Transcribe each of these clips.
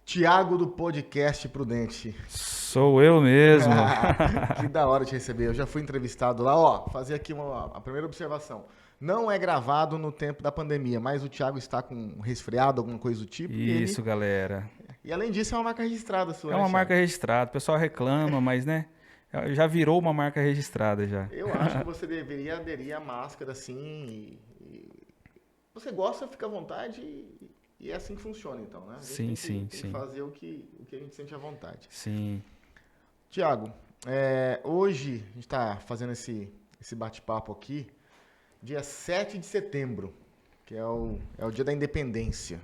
Tiago do podcast Prudente. Sou eu mesmo. Que da hora te receber. Eu já fui entrevistado lá, ó. Fazer aqui a primeira observação. Não é gravado no tempo da pandemia, mas o Tiago está com um resfriado, alguma coisa do tipo. Isso, galera. E além disso, é uma marca registrada sua, É né, uma Thiago? marca registrada. O pessoal reclama, mas, né? Já virou uma marca registrada já. Eu acho que você deveria aderir à máscara assim. Você gosta, fica à vontade e é assim que funciona, então, né? A gente Sim, tem que sim. fazer o que a gente sente à vontade. Sim. Tiago, hoje a gente está fazendo esse bate-papo aqui, dia 7 de setembro, que é o dia da independência.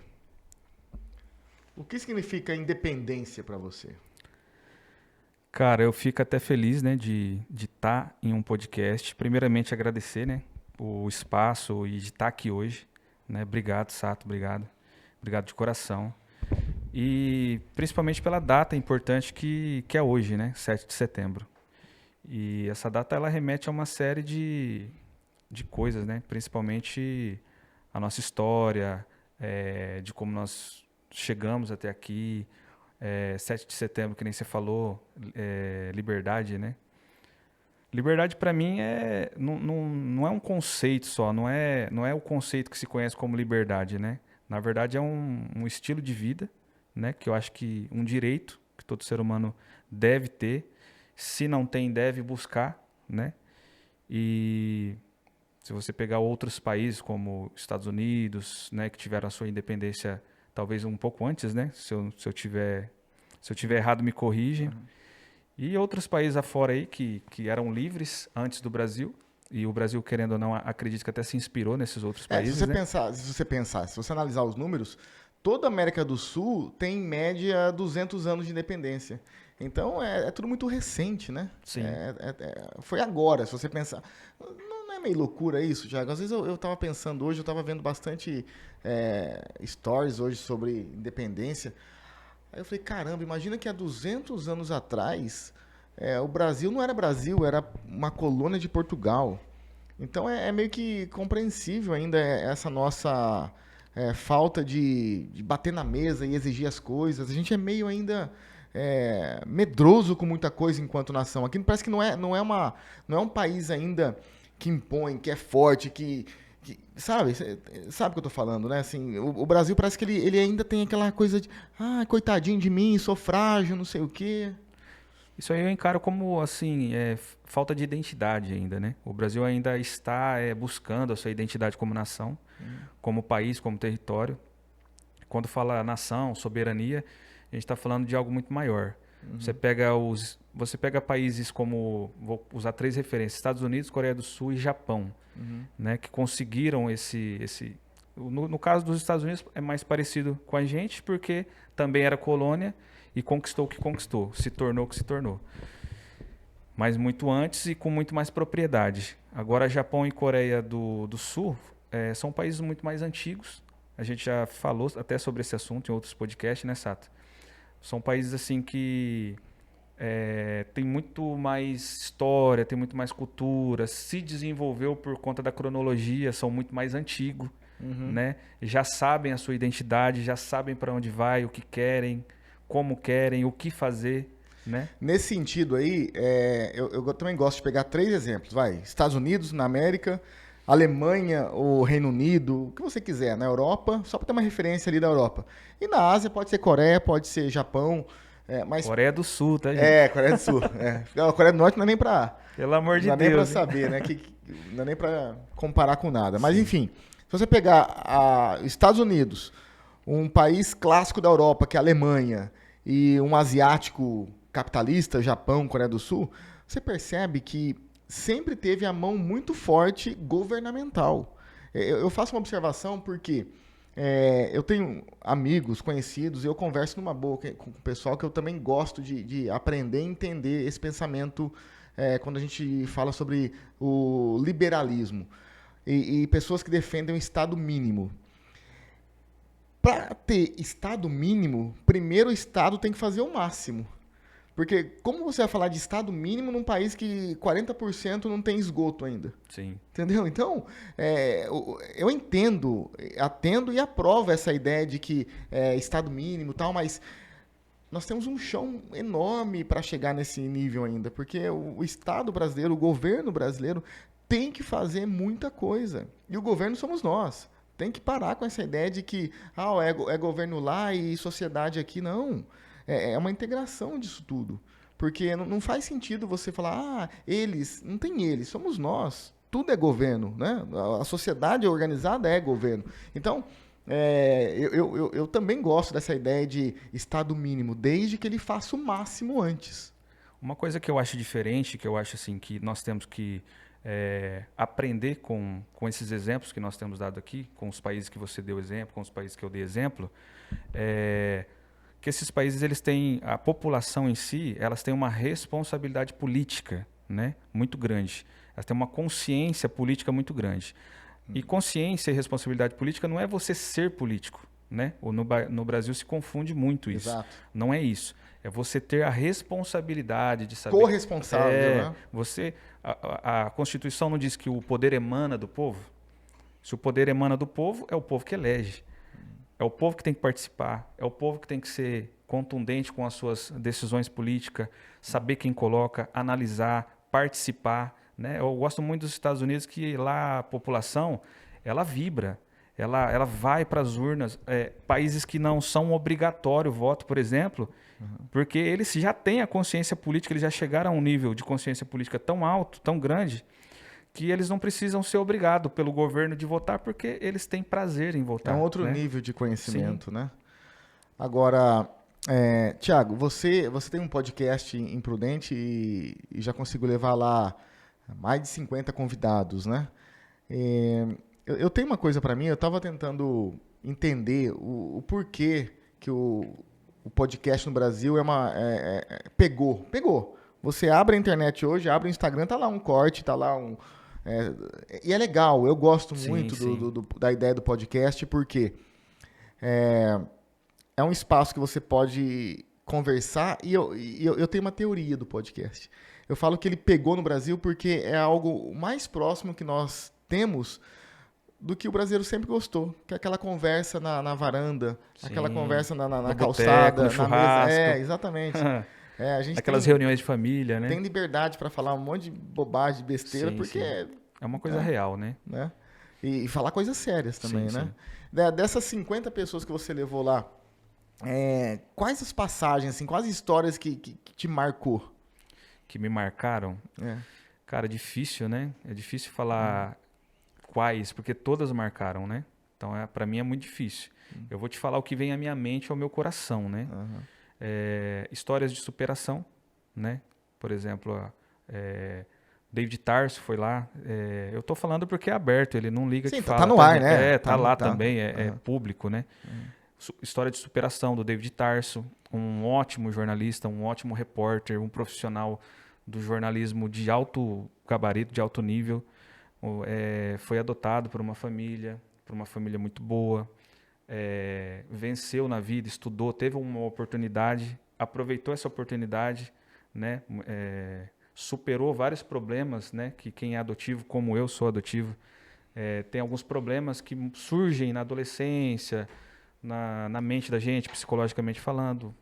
O que significa independência para você? Cara, eu fico até feliz, né, de estar em um podcast. Primeiramente, agradecer, né, o espaço e de estar aqui hoje, né? Obrigado, Sato, obrigado. Obrigado de coração. E principalmente pela data importante que é hoje, né, 7 de setembro. E essa data, ela remete a uma série de coisas, né, principalmente a nossa história, de como nós chegamos até aqui. 7 de setembro, que nem você falou, liberdade, né? Liberdade para mim não é um conceito só, não é o conceito que se conhece como liberdade, né? Na verdade é um estilo de vida, né? Que eu acho que um direito que todo ser humano deve ter, se não tem, deve buscar, né? E se você pegar outros países como Estados Unidos, né, que tiveram a sua independência talvez um pouco antes, né? Se eu tiver errado, me corrigem. E outros países afora aí que eram livres antes do Brasil. E o Brasil, querendo ou não, acredito que até se inspirou nesses outros países, Se né? se você analisar os números, toda a América do Sul tem em média 200 anos de independência. Então é tudo muito recente, né? Sim. Foi agora, se você pensar. Não é meio loucura isso, Thiago? Às vezes eu tava pensando hoje, eu tava vendo bastante stories hoje sobre independência. Aí eu falei, caramba, imagina que há 200 anos atrás o Brasil não era Brasil, era uma colônia de Portugal. Então é meio que compreensível ainda essa nossa falta de bater na mesa e exigir as coisas. A gente é meio ainda medroso com muita coisa enquanto nação. Aqui parece que não é um país ainda que impõe, que é forte, sabe o que eu tô falando, né? Assim, o Brasil parece que ele ainda tem aquela coisa de coitadinho de mim, sou frágil, não sei o quê. Isso aí eu encaro como, assim, falta de identidade ainda, né? O Brasil ainda está buscando a sua identidade como nação, como país, como território. Quando fala nação, soberania, a gente está falando de algo muito maior. Você pega países como, vou usar 3 referências, Estados Unidos, Coreia do Sul e Japão, né? Que conseguiram no caso dos Estados Unidos é mais parecido com a gente, porque também era colônia, e conquistou o que conquistou, se tornou o que se tornou. Mas muito antes e com muito mais propriedade. Agora, Japão e Coreia do Sul são países muito mais antigos. A gente já falou até sobre esse assunto em outros podcasts, né, Sato? São países assim que tem muito mais história, tem muito mais cultura, se desenvolveu por conta da cronologia, são muito mais antigos, né? Já sabem a sua identidade, já sabem para onde vai, o que querem, como querem, o que fazer, né? Nesse sentido aí, eu também gosto de pegar 3 exemplos. Estados Unidos, na América, Alemanha, o Reino Unido, o que você quiser, na Europa, só para ter uma referência ali da Europa. E na Ásia pode ser Coreia, pode ser Japão, mas... Coreia do Sul, tá, gente? Coreia do Sul. A Coreia do Norte não é nem para... Pelo amor de Não dá nem para Deus. saber, né? Não dá nem para comparar com nada. Mas, enfim, se você pegar Estados Unidos, um país clássico da Europa, que é a Alemanha, e um asiático capitalista, Japão, Coreia do Sul, você percebe que sempre teve a mão muito forte governamental. Eu faço uma observação porque eu tenho amigos, conhecidos, e eu converso numa boa com o pessoal que eu também gosto de aprender e entender esse pensamento quando a gente fala sobre o liberalismo. E pessoas que defendem o Estado mínimo. Para ter Estado mínimo, primeiro o Estado tem que fazer o máximo. Porque como você vai falar de Estado mínimo num país que 40% não tem esgoto ainda? Sim. Entendeu? Então, eu entendo, atendo e aprovo essa ideia de que Estado mínimo e tal, mas nós temos um chão enorme para chegar nesse nível ainda, porque o Estado brasileiro, o governo brasileiro tem que fazer muita coisa. E o governo somos nós. Tem que parar com essa ideia de que é governo lá e sociedade aqui. Não. É uma integração disso tudo. Porque não faz sentido você falar, eles. Não tem eles, somos nós. Tudo é governo, né? A sociedade organizada é governo. Então, eu também gosto dessa ideia de Estado mínimo, desde que ele faça o máximo antes. Uma coisa que eu acho diferente, que eu acho assim que nós temos que aprender com esses exemplos que nós temos dado aqui, com os países que você deu exemplo, com os países que eu dei exemplo, que esses países, eles têm, a população em si, elas têm uma responsabilidade política, né, muito grande. Elas têm uma consciência política muito grande. E consciência e responsabilidade política não é você ser político, né? No Brasil se confunde muito isso. Exato. Não é isso. É você ter a responsabilidade de saber... Corresponsável, né? A Constituição não diz que o poder emana do povo? Se o poder emana do povo, é o povo que elege. É o povo que tem que participar. É o povo que tem que ser contundente com as suas decisões políticas, saber quem coloca, analisar, participar, né? Eu gosto muito dos Estados Unidos, que lá a população, ela vibra, ela vai para as urnas. Países que não são obrigatório o voto, por exemplo, porque eles já têm a consciência política, eles já chegaram a um nível de consciência política tão alto, tão grande, que eles não precisam ser obrigados pelo governo de votar, porque eles têm prazer em votar. É um outro né? nível de conhecimento, né? Agora, Thiago, você tem um podcast Imprudente e já conseguiu levar lá mais de 50 convidados, né? Eu tenho uma coisa para mim, eu estava tentando entender o porquê que o podcast no Brasil pegou. Você abre a internet hoje, abre o Instagram, tá lá um corte, tá lá um... e é legal, eu gosto muito da ideia do podcast, porque é um espaço que você pode conversar, e eu tenho uma teoria do podcast. Eu falo que ele pegou no Brasil porque é algo mais próximo que nós temos do que o brasileiro sempre gostou, que é aquela conversa na varanda, aquela conversa na calçada, boteco, no churrasco. Mesa. Exatamente. A gente Aquelas reuniões de família, né? Tem liberdade para falar um monte de bobagem, besteira, porque... É uma coisa real, né? E falar coisas sérias também, né? Dessas 50 pessoas que você levou lá, quais as passagens, assim, quais as histórias que te marcou? Que me marcaram? Cara, difícil, né? É difícil falar quais, porque todas marcaram, né? Então, para mim é muito difícil. Eu vou te falar o que vem à minha mente, ao meu coração, né? Histórias de superação, né? Por exemplo, David Tarso foi lá. Eu tô falando porque é aberto, ele não liga. Sim, que tá fala. No ar, né? Tá lá também, é público, né? História de superação do David Tarso, um ótimo jornalista, um ótimo repórter, um profissional do jornalismo de alto gabarito, de alto nível. Foi adotado por uma família muito boa, venceu na vida, estudou, teve uma oportunidade, aproveitou essa oportunidade, né? Superou vários problemas, né? Que quem é adotivo, como eu sou adotivo, tem alguns problemas que surgem na adolescência, na mente da gente, psicologicamente falando.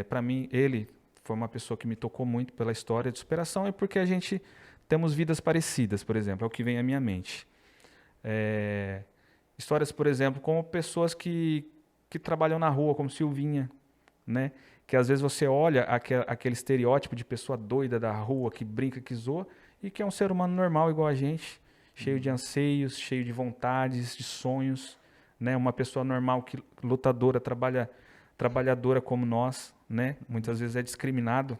Para mim, ele foi uma pessoa que me tocou muito pela história de superação, porque a gente temos vidas parecidas, por exemplo, é o que vem à minha mente. Histórias, por exemplo, como pessoas que trabalham na rua, como Silvinha, né? Que às vezes você olha aquele estereótipo de pessoa doida da rua, que brinca, que zoa, e que é um ser humano normal igual a gente, cheio de anseios, cheio de vontades, de sonhos, né? Uma pessoa normal, lutadora, trabalhadora como nós, né? Muitas vezes é discriminado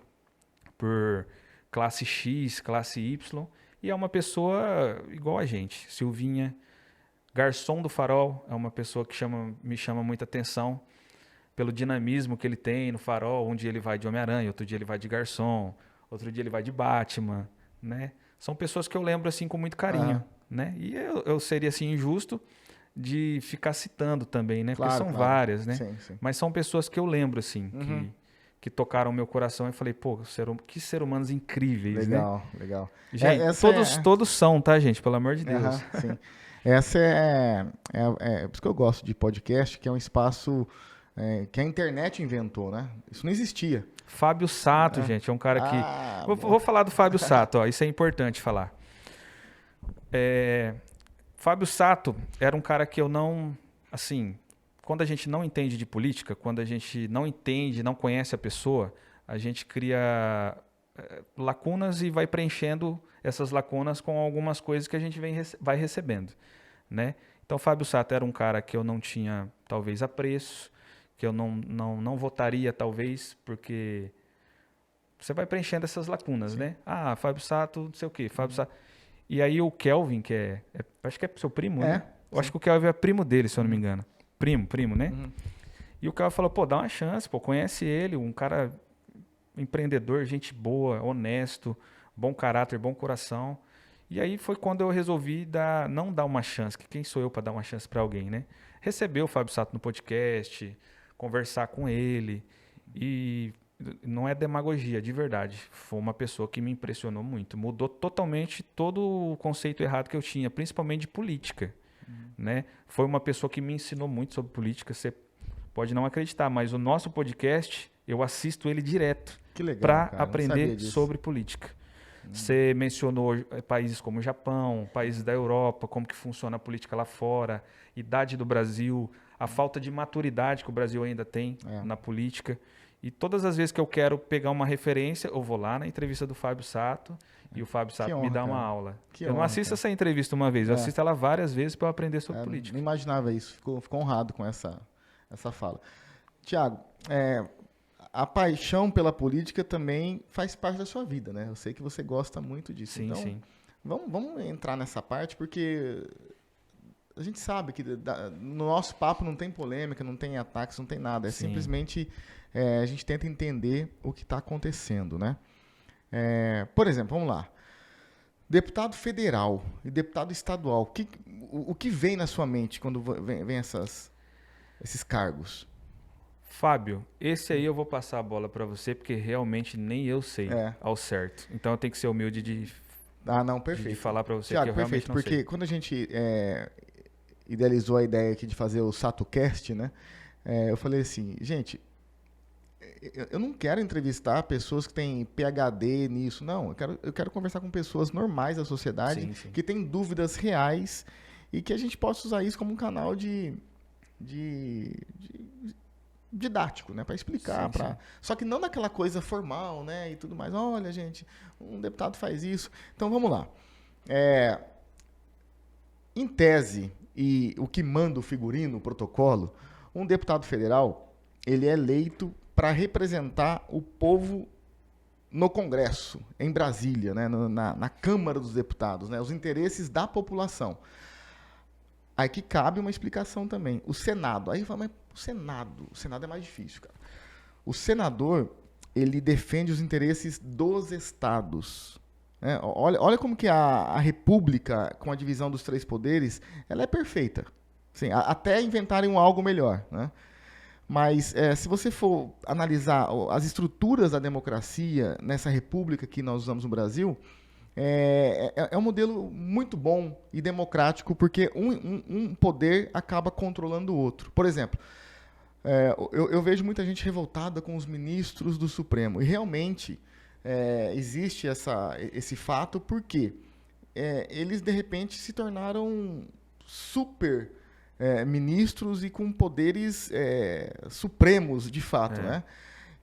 por classe X, classe Y, e é uma pessoa igual a gente. Silvinha, garçom do Farol, é uma pessoa que me chama muita atenção pelo dinamismo que ele tem no Farol. Um dia ele vai de Homem-Aranha, outro dia ele vai de garçom, outro dia ele vai de Batman, né? São pessoas que eu lembro assim com muito carinho, né? E eu seria assim injusto de ficar citando também, né? Porque são várias, né? Sim. Mas são pessoas que eu lembro assim, que tocaram o meu coração e falei, pô, que ser humanos incríveis, né? Legal. Gente, todos são, tá, gente? Pelo amor de Deus. Sim. Essa é por isso que eu gosto de podcast, que é um espaço que a internet inventou, né? Isso não existia. Fábio Sato, gente, é um cara que... Vou falar do Fábio Sato, ó, isso é importante falar. Fábio Sato era um cara que eu não... Assim, quando a gente não entende de política, quando a gente não entende, não conhece a pessoa, a gente cria lacunas e vai preenchendo essas lacunas com algumas coisas que a gente vai recebendo, né? Então, Fábio Sato era um cara que eu não tinha, talvez, apreço, que eu não votaria, talvez, porque você vai preenchendo essas lacunas, Sim. né? Fábio Sato, não sei o quê, Fábio Sato. E aí o Kelvin, que acho que é seu primo, né? Eu acho que o Kelvin é primo dele, se eu não me engano. Primo, né? E o Kelvin falou, pô, dá uma chance, pô, conhece ele, um cara empreendedor, gente boa, honesto, bom caráter, bom coração. E aí foi quando eu resolvi não dar uma chance, que quem sou eu para dar uma chance para alguém, né? Receber o Fábio Sato no podcast, conversar com ele, e não é demagogia, de verdade. Foi uma pessoa que me impressionou muito, mudou totalmente todo o conceito errado que eu tinha, principalmente de política, né? Foi uma pessoa que me ensinou muito sobre política, você pode não acreditar, mas o nosso podcast, eu assisto ele direto para aprender sobre política. Você mencionou países como o Japão, países da Europa, como que funciona a política lá fora, idade do Brasil, a falta de maturidade que o Brasil ainda tem na política. E todas as vezes que eu quero pegar uma referência, eu vou lá na entrevista do Fábio Sato e o Fábio Sato me dá uma aula. Eu não assisto essa entrevista uma vez, eu assisto ela várias vezes para eu aprender sobre política. Não imaginava isso, ficou honrado com essa fala. Tiago, a paixão pela política também faz parte da sua vida, né? Eu sei que você gosta muito disso. Sim, então, sim. Vamos entrar nessa parte, porque a gente sabe que no nosso papo não tem polêmica, não tem ataques, não tem nada. É Sim. simplesmente a gente tenta entender o que está acontecendo, né? Por exemplo, vamos lá. Deputado federal e deputado estadual, o que vem na sua mente quando vem esses cargos? Fábio, esse aí eu vou passar a bola para você, porque realmente nem eu sei ao certo. Então eu tenho que ser humilde de falar para você, Thiago, que eu realmente não sei. Porque quando a gente idealizou a ideia aqui de fazer o SatoCast, né? Eu falei assim, gente, eu não quero entrevistar pessoas que têm PhD nisso, não. Eu quero conversar com pessoas normais da sociedade, Sim. que têm dúvidas reais e que a gente possa usar isso como um canal didático, né, para explicar, Sim. Só que não naquela coisa formal, né, e tudo mais. Olha, gente, um deputado faz isso. Então vamos lá. Em tese, e o que manda o figurino, o protocolo, um deputado federal, ele é eleito para representar o povo no Congresso, em Brasília, né, na Câmara dos Deputados, né, os interesses da população. Aí que cabe uma explicação também. O Senado. Aí fala, mas o Senado é mais difícil, cara. O senador, ele defende os interesses dos estados. Né? Olha como que a República, com a divisão dos 3 poderes, ela é perfeita. Assim, até inventarem algo melhor. Né? Mas se você for analisar as estruturas da democracia nessa república que nós usamos no Brasil, é um modelo muito bom e democrático, porque um poder acaba controlando o outro. Por exemplo, eu vejo muita gente revoltada com os ministros do Supremo. E realmente existe esse fato porque eles, de repente, se tornaram super ministros e com poderes supremos, de fato, né?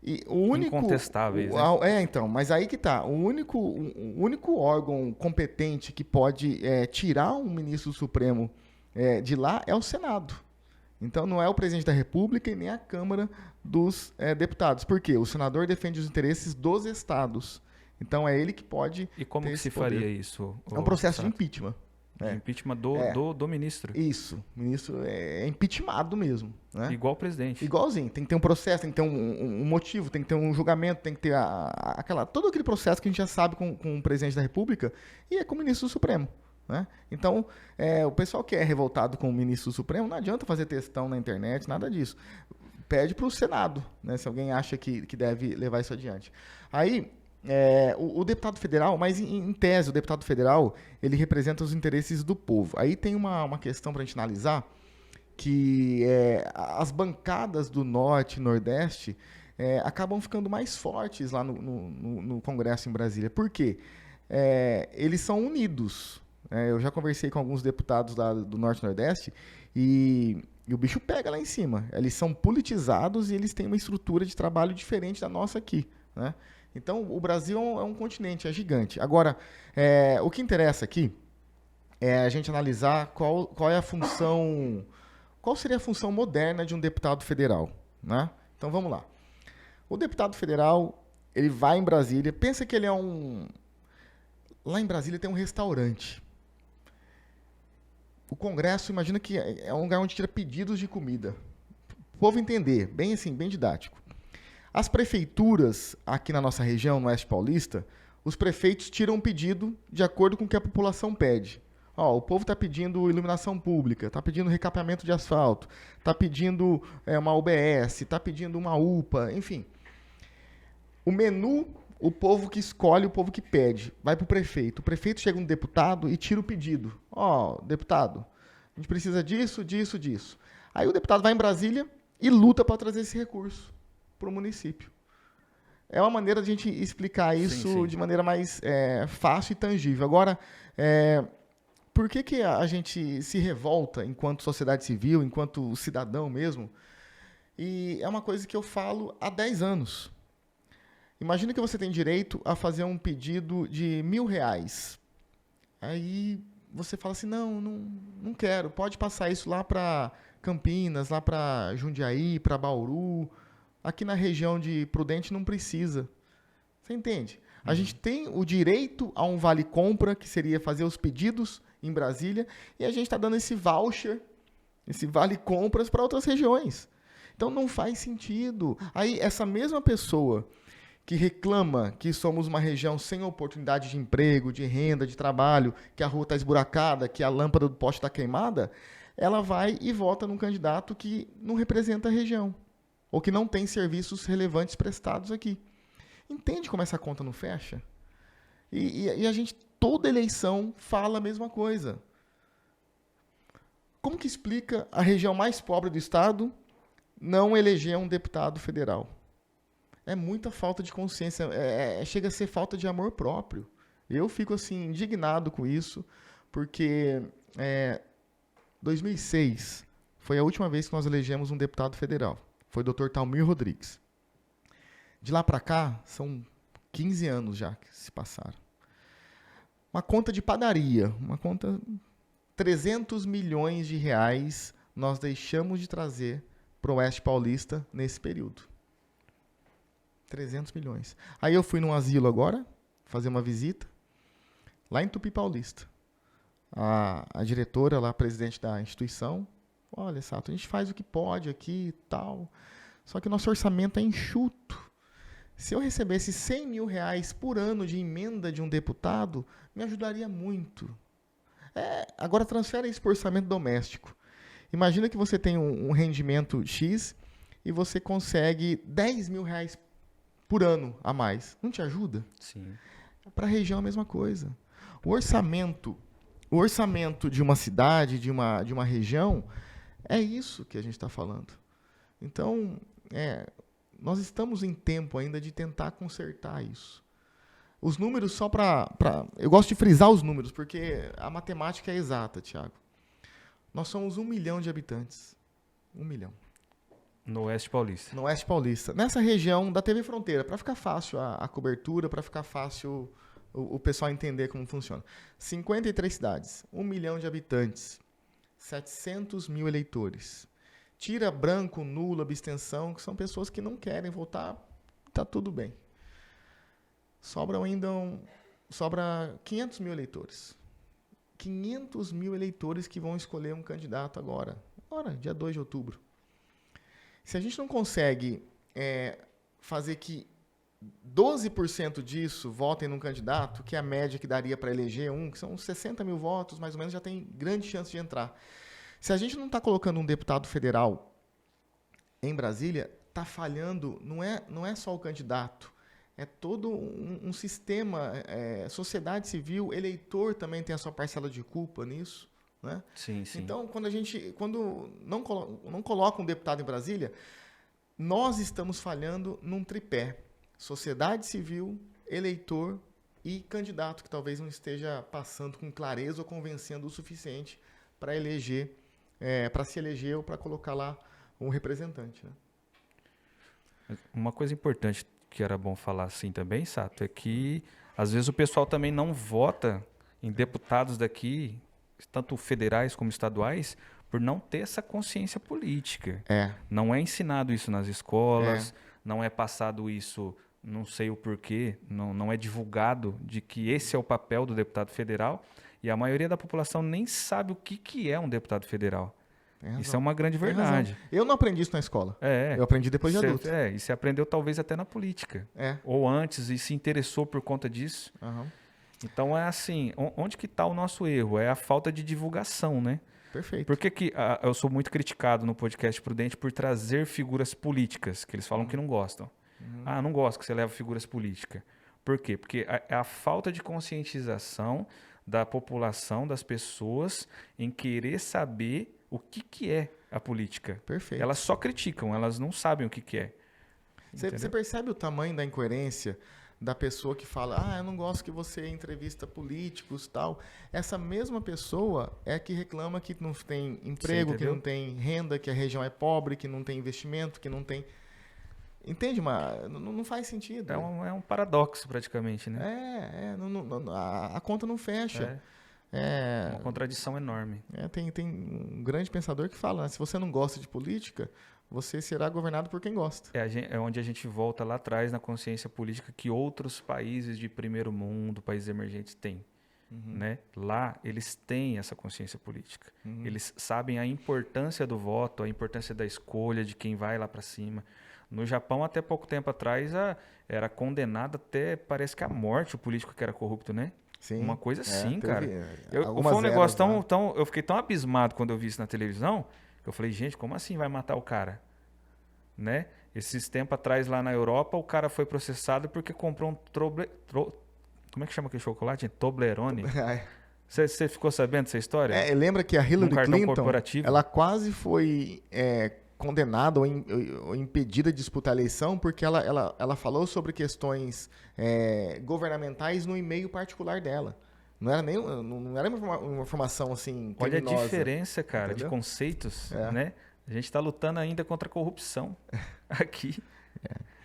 E o único, incontestáveis, né? Então, mas aí que tá. O único órgão competente que pode tirar um ministro do Supremo de lá é o Senado. Então, não é o presidente da República e nem a Câmara dos Deputados. Por quê? O senador defende os interesses dos estados. Então, é ele que pode. E como que se faria isso? É um processo de impeachment. De impeachment do ministro. Isso. O ministro é impeachmentado mesmo. Né? Igual o presidente. Igualzinho. Tem que ter um processo, tem que ter um motivo, tem que ter um julgamento, tem que ter todo aquele processo que a gente já sabe com o presidente da República e é com o ministro do Supremo. Né? Então, o pessoal que é revoltado com o ministro do Supremo, não adianta fazer textão na internet, nada disso. Pede para o Senado, né, se alguém acha que deve levar isso adiante. Aí, o deputado federal, mas em tese, o deputado federal, ele representa os interesses do povo. Aí tem uma questão para a gente analisar, que as bancadas do Norte e Nordeste acabam ficando mais fortes lá no Congresso em Brasília. Por quê? Eles são unidos. Eu já conversei com alguns deputados lá do Norte e Nordeste e o bicho pega lá em cima. Eles são politizados e eles têm uma estrutura de trabalho diferente da nossa aqui, né? Então, o Brasil é um continente, é gigante. Agora, o que interessa aqui é a gente analisar qual é a função, qual seria a função moderna de um deputado federal, né? Então, vamos lá. O deputado federal, ele vai em Brasília, pensa que ele é Lá em Brasília tem um restaurante. O Congresso, imagina que é um lugar onde tira pedidos de comida. O povo entender, bem assim, bem didático. As prefeituras aqui na nossa região, no Oeste Paulista, os prefeitos tiram um pedido de acordo com o que a população pede. O povo está pedindo iluminação pública, está pedindo recapeamento de asfalto, está pedindo uma UBS, está pedindo uma UPA, enfim. O menu, o povo que escolhe, o povo que pede, vai para o prefeito. O prefeito chega um deputado e tira o pedido. Deputado, a gente precisa disso, disso, disso. Aí o deputado vai em Brasília e luta para trazer esse recurso para o município. É uma maneira de a gente explicar isso sim. De maneira mais fácil e tangível. Agora, por que a gente se revolta enquanto sociedade civil, enquanto cidadão mesmo? E é uma coisa que eu falo há 10 anos. Imagina que você tem direito a fazer um pedido de R$1.000. Aí você fala assim, não quero. Pode passar isso lá para Campinas, lá para Jundiaí, para Bauru. Aqui na região de Prudente não precisa. Você entende? A gente tem o direito a um vale-compra, que seria fazer os pedidos em Brasília, e a gente está dando esse voucher, esse vale-compras para outras regiões. Então não faz sentido. Aí essa mesma pessoa que reclama que somos uma região sem oportunidade de emprego, de renda, de trabalho, que a rua está esburacada, que a lâmpada do poste está queimada, ela vai e vota num candidato que não representa a região, ou que não tem serviços relevantes prestados aqui. Entende como essa conta não fecha? E a gente, toda eleição, fala a mesma coisa. Como que explica a região mais pobre do estado não eleger um deputado federal? É muita falta de consciência, chega a ser falta de amor próprio. Eu fico assim indignado com isso, porque 2006 foi a última vez que nós elegemos um deputado federal. Foi o Dr. Talmir Rodrigues. De lá para cá, são 15 anos já que se passaram. Uma conta de padaria, uma conta 300 milhões de reais nós deixamos de trazer para o Oeste Paulista nesse período. 300 milhões. Aí eu fui num asilo agora, fazer uma visita, lá em Tupi Paulista. A diretora lá, a presidente da instituição, olha, Sato, a gente faz o que pode aqui e tal, só que o nosso orçamento é enxuto. Se eu recebesse 100 mil reais por ano de emenda de um deputado, me ajudaria muito. Agora transfere isso para o orçamento doméstico. Imagina que você tem um rendimento X e você consegue 10 mil reais por ano a mais. Não te ajuda? Sim. Para a região a mesma coisa. O orçamento de uma cidade, de uma região, é isso que a gente está falando. Então, nós estamos em tempo ainda de tentar consertar isso. Os números, só para... Eu gosto de frisar os números, porque a matemática é exata, Thiago. Nós somos 1 milhão de habitantes. 1 milhão. No Oeste Paulista. No Oeste Paulista. Nessa região da TV Fronteira, para ficar fácil a cobertura, para ficar fácil o pessoal entender como funciona. 53 cidades, 1 milhão de habitantes, 700 mil eleitores. Tira branco, nulo, abstenção, que são pessoas que não querem votar, está tudo bem. Sobra 500 mil eleitores. 500 mil eleitores que vão escolher um candidato agora, dia 2 de outubro. Se a gente não consegue fazer que 12% disso votem num candidato, que é a média que daria para eleger que são 60 mil votos, mais ou menos, já tem grande chance de entrar. Se a gente não está colocando um deputado federal em Brasília, está falhando, não é só o candidato, é todo um sistema, sociedade civil, eleitor também tem a sua parcela de culpa nisso, né? Sim, sim. Então, quando não coloca um deputado em Brasília, nós estamos falhando num tripé: sociedade civil, eleitor e candidato, que talvez não esteja passando com clareza ou convencendo o suficiente para eleger, para se eleger ou para colocar lá um representante, né? Uma coisa importante que era bom falar assim também, Sato, é que às vezes o pessoal também não vota em deputados daqui, tanto federais como estaduais, por não ter essa consciência política. É, Não é ensinado isso nas é, escolas, não é passado isso, não sei o porquê, não é divulgado de que esse é o papel do deputado federal, e a maioria da população nem sabe o que é um deputado federal. tem Isso é razão. uma grande Tem razão. verdade. Eu não aprendi isso na escola. É, Eu aprendi depois de adulto. e você aprendeu talvez até na política. É. Ou antes e se interessou por conta disso. Aham. Então é assim, onde que está o nosso erro? É a falta de divulgação, né? Perfeito. Por que que eu sou muito criticado no podcast Prudente por trazer figuras políticas, que eles falam que não gostam. Ah, não gosto que você leva figuras políticas. Por quê? Porque é a falta de conscientização da população, das pessoas, em querer saber o que é a política. Perfeito. Elas só criticam, elas não sabem o que é. Você Entendeu? percebe o tamanho da incoerência da pessoa que fala: ah, eu não gosto que você entrevista políticos, tal. Essa mesma pessoa é que reclama que não tem emprego, que entendeu? não tem renda, que a região é pobre, que não tem investimento, que não tem... Entende? Mas não faz sentido. É um paradoxo praticamente, né? A conta não fecha. É uma contradição enorme. Tem um grande pensador que fala, né? Se você não gosta de política, você será governado por quem gosta. É onde a gente volta lá atrás na consciência política que outros países de primeiro mundo, países emergentes têm. Né? Lá eles têm essa consciência política. Eles sabem a importância do voto, a importância da escolha, de quem vai lá para cima. No Japão, até pouco tempo atrás, era condenado até, parece que a morte, o político que era corrupto, né? Sim, Uma coisa assim, cara. Foi algumas um negócio eras lá. eu fiquei tão abismado quando eu vi isso na televisão, que eu falei, gente, como assim vai matar o cara? Né? Esses tempos atrás lá na Europa, o cara foi processado porque comprou um como é que chama aquele chocolate? Toblerone. Você ficou sabendo dessa história? Lembra que a Hillary cartão Clinton, corporativo. ela quase foi condenada ou impedida de disputar a eleição porque ela falou sobre questões governamentais no e-mail particular dela. Não era uma informação assim Olha a criminosa. diferença, cara, Entendeu? de conceitos, né? A gente está lutando ainda contra a corrupção aqui.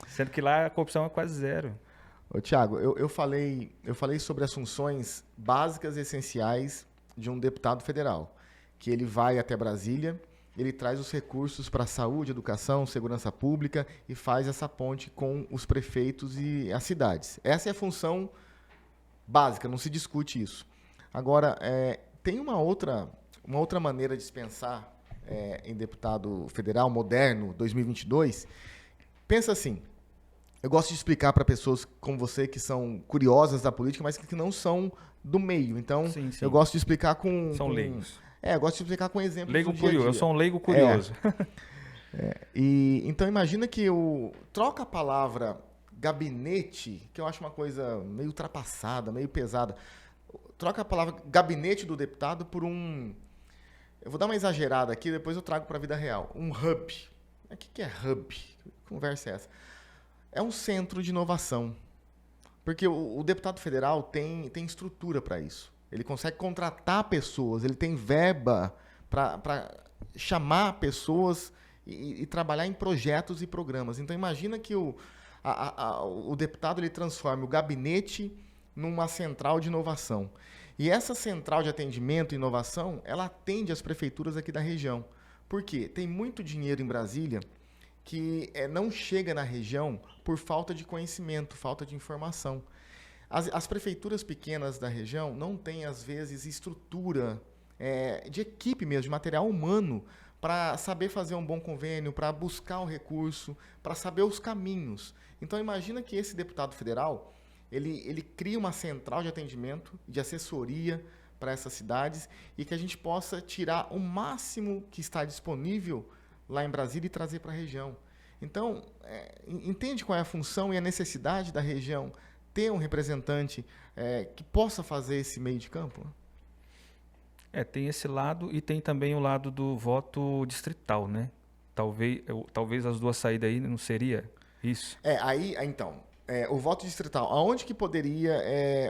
Sendo que lá a corrupção é quase zero. Ô, Thiago, eu falei sobre as funções básicas e essenciais de um deputado federal, que ele vai até Brasília, ele traz os recursos para saúde, educação, segurança pública e faz essa ponte com os prefeitos e as cidades. Essa é a função básica, não se discute isso. Agora, tem uma outra maneira de se pensar em deputado federal moderno, 2022. Pensa assim, eu gosto de explicar para pessoas como você que são curiosas da política, mas que não são do meio. Então, Sim. eu gosto de explicar com... São leigos. Eu gosto de explicar com exemplos Leigo do dia a curioso. dia. Eu sou um leigo curioso. Então, imagina que troca a palavra gabinete, que eu acho uma coisa meio ultrapassada, meio pesada. Troca a palavra gabinete do deputado por um... Eu vou dar uma exagerada aqui, depois eu trago para a vida real. Um hub. O que é hub? Que conversa é essa? É um centro de inovação. Porque o deputado federal tem estrutura para isso. Ele consegue contratar pessoas, ele tem verba para chamar pessoas e trabalhar em projetos e programas. Então, imagina que o deputado ele transforme o gabinete numa central de inovação. E essa central de atendimento e inovação, ela atende as prefeituras aqui da região. Por quê? Tem muito dinheiro em Brasília que não chega na região por falta de conhecimento, falta de informação. As prefeituras pequenas da região não têm, às vezes, estrutura de equipe mesmo, de material humano, para saber fazer um bom convênio, para buscar um recurso, para saber os caminhos. Então, imagina que esse deputado federal, ele cria uma central de atendimento, de assessoria para essas cidades e que a gente possa tirar o máximo que está disponível lá em Brasília e trazer para a região. Então, entende qual é a função e a necessidade da região ter um representante que possa fazer esse meio de campo? Tem esse lado e tem também o lado do voto distrital, né? Talvez as duas saídas aí não seria isso? Então, o voto distrital, aonde que poderia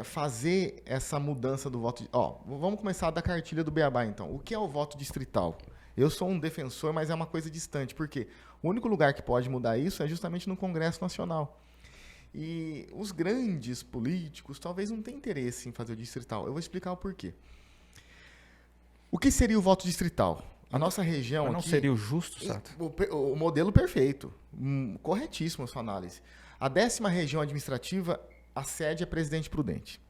fazer essa mudança do voto? Vamos começar da cartilha do Beabá, então. O que é o voto distrital? Eu sou um defensor, mas é uma coisa distante, porque o único lugar que pode mudar isso é justamente no Congresso Nacional. E os grandes políticos talvez não tenham interesse em fazer o distrital. Eu vou explicar o porquê. O que seria o voto distrital? A nossa região Mas não aqui, seria o justo, Sato? o modelo perfeito. Corretíssimo a sua análise. A 10ª região administrativa, a sede é Presidente Prudente.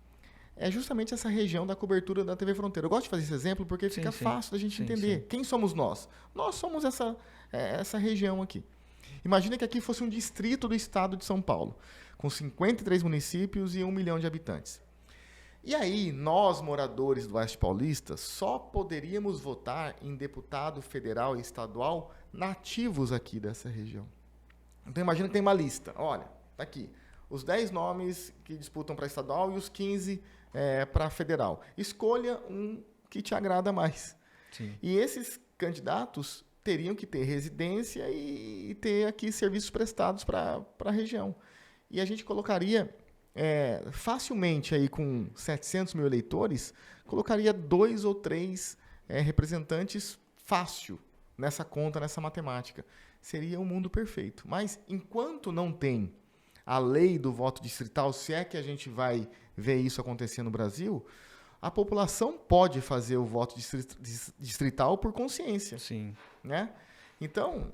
É justamente essa região da cobertura da TV Fronteira. Eu gosto de fazer esse exemplo porque fica fácil da gente entender. Sim. Quem somos nós? Nós somos essa região aqui. Imagina que aqui fosse um distrito do estado de São Paulo, com 53 municípios e 1 milhão de habitantes. E aí, nós, moradores do Oeste Paulista, só poderíamos votar em deputado federal e estadual nativos aqui dessa região. Então, imagina que tem uma lista. Olha, tá aqui. Os 10 nomes que disputam para estadual e os 15 para federal. Escolha um que te agrada mais. Sim. E esses candidatos teriam que ter residência e ter aqui serviços prestados para a região. E a gente colocaria... facilmente aí com 700 mil eleitores, colocaria 2 ou 3 representantes fácil nessa conta, nessa matemática. Seria um mundo perfeito. Mas enquanto não tem a lei do voto distrital, se é que a gente vai ver isso acontecer no Brasil, a população pode fazer o voto distrital por consciência. Sim. Né? Então,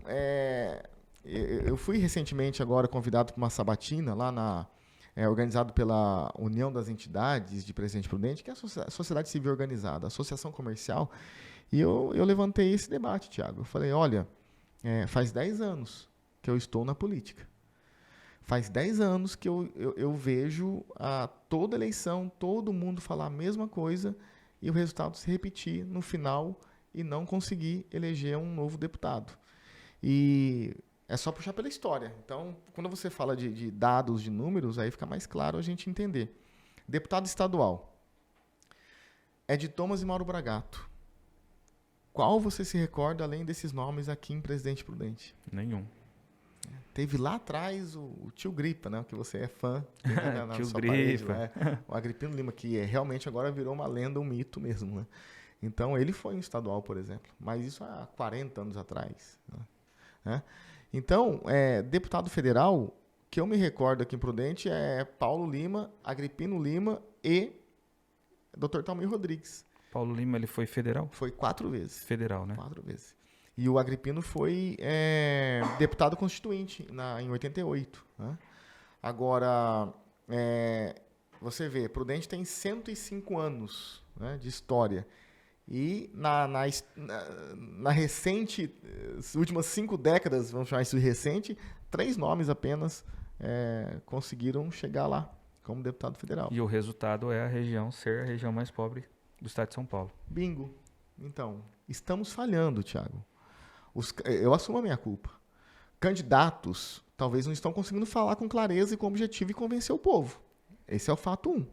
eu fui recentemente agora convidado para uma sabatina lá organizado pela União das Entidades de Presidente Prudente, que é a sociedade civil organizada, a associação comercial, e eu levantei esse debate, Thiago. Eu falei, olha, faz 10 anos que eu estou na política. Faz 10 anos que eu vejo toda eleição, todo mundo falar a mesma coisa e o resultado se repetir no final e não conseguir eleger um novo deputado. E... é só puxar pela história. Então, quando você fala de dados, de números, aí fica mais claro a gente entender. Deputado estadual. É de Thomas e Mauro Bragato. Qual você se recorda, além desses nomes aqui em Presidente Prudente? Nenhum. Teve lá atrás o tio Gripa, né? Que você é fã. Na tio sua Gripa. Parede, né? O Agripino Lima, que realmente agora virou uma lenda, um mito mesmo. Né? Então, ele foi um estadual, por exemplo. Mas isso há 40 anos atrás. Né? Então, deputado federal, que eu me recordo aqui em Prudente, é Paulo Lima, Agripino Lima e Dr. Talmir Rodrigues. Paulo Lima, ele foi federal? Foi 4 vezes. Federal, né? 4 vezes. E o Agripino foi deputado constituinte em 88. Né? Agora, você vê, Prudente tem 105 anos, né, de história. E na recente, as últimas 5 décadas, vamos chamar isso de recente, 3 nomes apenas conseguiram chegar lá como deputado federal. E o resultado é a região ser a região mais pobre do estado de São Paulo. Bingo. Então, estamos falhando, Thiago. Eu assumo a minha culpa. Candidatos talvez não estão conseguindo falar com clareza e com objetivo e convencer o povo. Esse é o fato 1.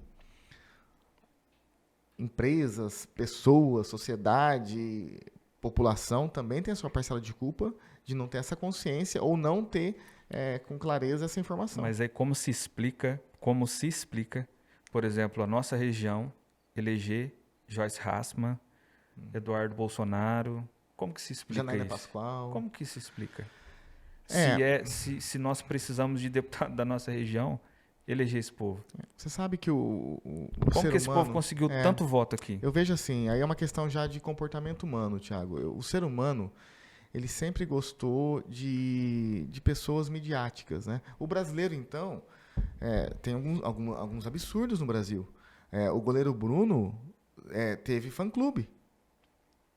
Empresas, pessoas, sociedade, população também tem a sua parcela de culpa de não ter essa consciência ou não ter com clareza essa informação. Mas aí como se explica, por exemplo, a nossa região eleger Joyce Hasselmann, Eduardo Bolsonaro, como que se explica Janaína isso? Pascoal. Como que se explica? Se nós precisamos de deputado da nossa região, eleger esse povo. Você sabe que o como ser que esse humano, povo conseguiu tanto voto aqui? Eu vejo assim, aí é uma questão já de comportamento humano, Thiago. O ser humano, ele sempre gostou de pessoas midiáticas, né? O brasileiro, então, tem alguns absurdos no Brasil. O goleiro Bruno teve fã-clube.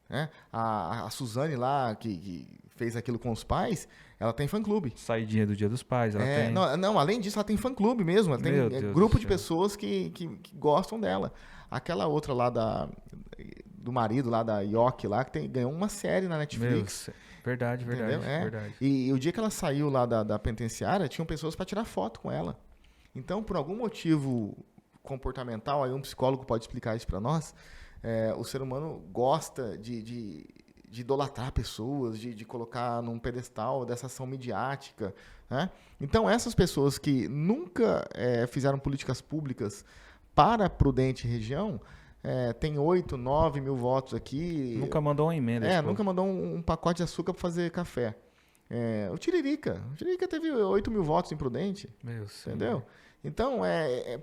Né? A Suzane lá, que fez aquilo com os pais, ela tem fã-clube. Saidinha do Dia dos Pais, ela tem... Não, além disso, ela tem fã-clube mesmo. Ela tem grupo de pessoas que gostam dela. Aquela outra lá do marido, lá da Yoki, lá, que ganhou uma série na Netflix. Verdade. E o dia que ela saiu lá da penitenciária, tinham pessoas para tirar foto com ela. Então, por algum motivo comportamental, aí um psicólogo pode explicar isso para nós, O ser humano gosta de idolatrar pessoas, de colocar num pedestal dessa ação midiática, né? Então, essas pessoas que nunca fizeram políticas públicas para a Prudente região, tem 8, 9 mil votos aqui. Nunca mandou uma emenda. Nunca mandou um pacote de açúcar para fazer café. O Tiririca teve 8 mil votos em Prudente. Meu entendeu? Senhor. Então,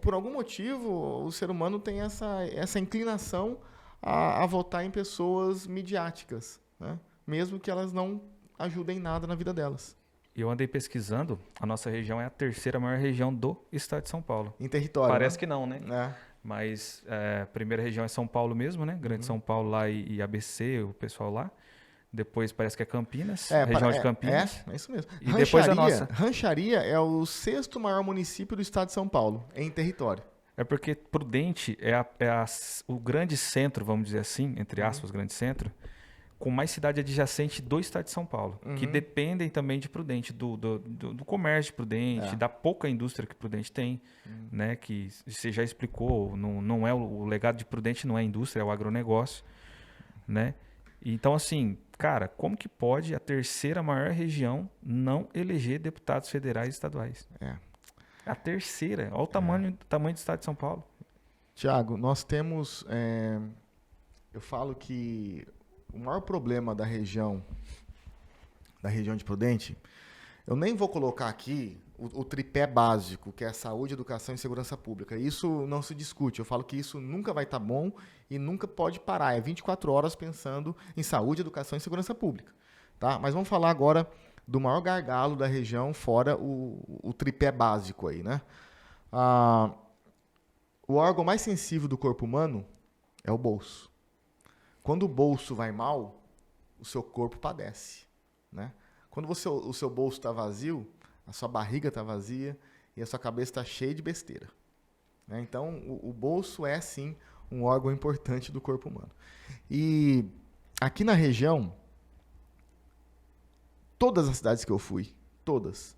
por algum motivo, o ser humano tem essa inclinação a votar em pessoas midiáticas, né? Mesmo que elas não ajudem nada na vida delas. E eu andei pesquisando, a nossa região é a terceira maior região do estado de São Paulo. Em território, Parece né? que não, né? Mas a primeira região é São Paulo mesmo, né? Grande São Paulo lá e ABC, o pessoal lá. Depois parece que é Campinas, região de Campinas. É isso mesmo. E depois a nossa. Rancharia é o 6º maior município do estado de São Paulo, em território. É porque Prudente o grande centro, vamos dizer assim, entre aspas, grande centro, com mais cidade adjacente do estado de São Paulo, que dependem também de Prudente, do comércio de Prudente, da pouca indústria que Prudente tem, né? Que você já explicou, não é o legado de Prudente, não é a indústria, é o agronegócio, né? Então, assim, cara, como que pode a terceira maior região não eleger deputados federais e estaduais? A terceira. Olha o tamanho do estado de São Paulo. Tiago, nós temos... eu falo que o maior problema da região de Prudente, eu nem vou colocar aqui o tripé básico, que é saúde, educação e segurança pública. Isso não se discute. Eu falo que isso nunca vai estar bom e nunca pode parar. É 24 horas pensando em saúde, educação e segurança pública. Tá? Mas vamos falar agora do maior gargalo da região, fora o tripé básico aí, né? O órgão mais sensível do corpo humano é o bolso. Quando o bolso vai mal, o seu corpo padece, né? Quando o seu bolso está vazio, a sua barriga está vazia e a sua cabeça está cheia de besteira, né? Então, o bolso é, sim, um órgão importante do corpo humano. E aqui na região, todas as cidades que eu fui, todas,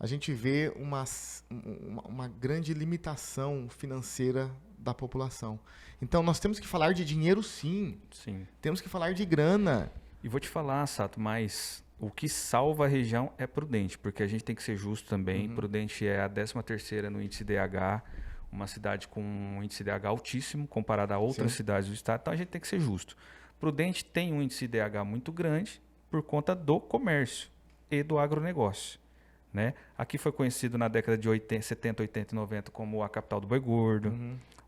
a gente vê uma grande limitação financeira da população. Então, nós temos que falar de dinheiro, sim. Sim. Temos que falar de grana. E vou te falar, Sato, mas o que salva a região é Prudente, porque a gente tem que ser justo também. Prudente é a 13ª no índice DH, uma cidade com um índice DH altíssimo comparado a outras cidades do estado, então a gente tem que ser justo. Prudente tem um índice DH muito grande por conta do comércio e do agronegócio, né? Aqui foi conhecido na década de 70, 80 e 90 como a capital do boi gordo,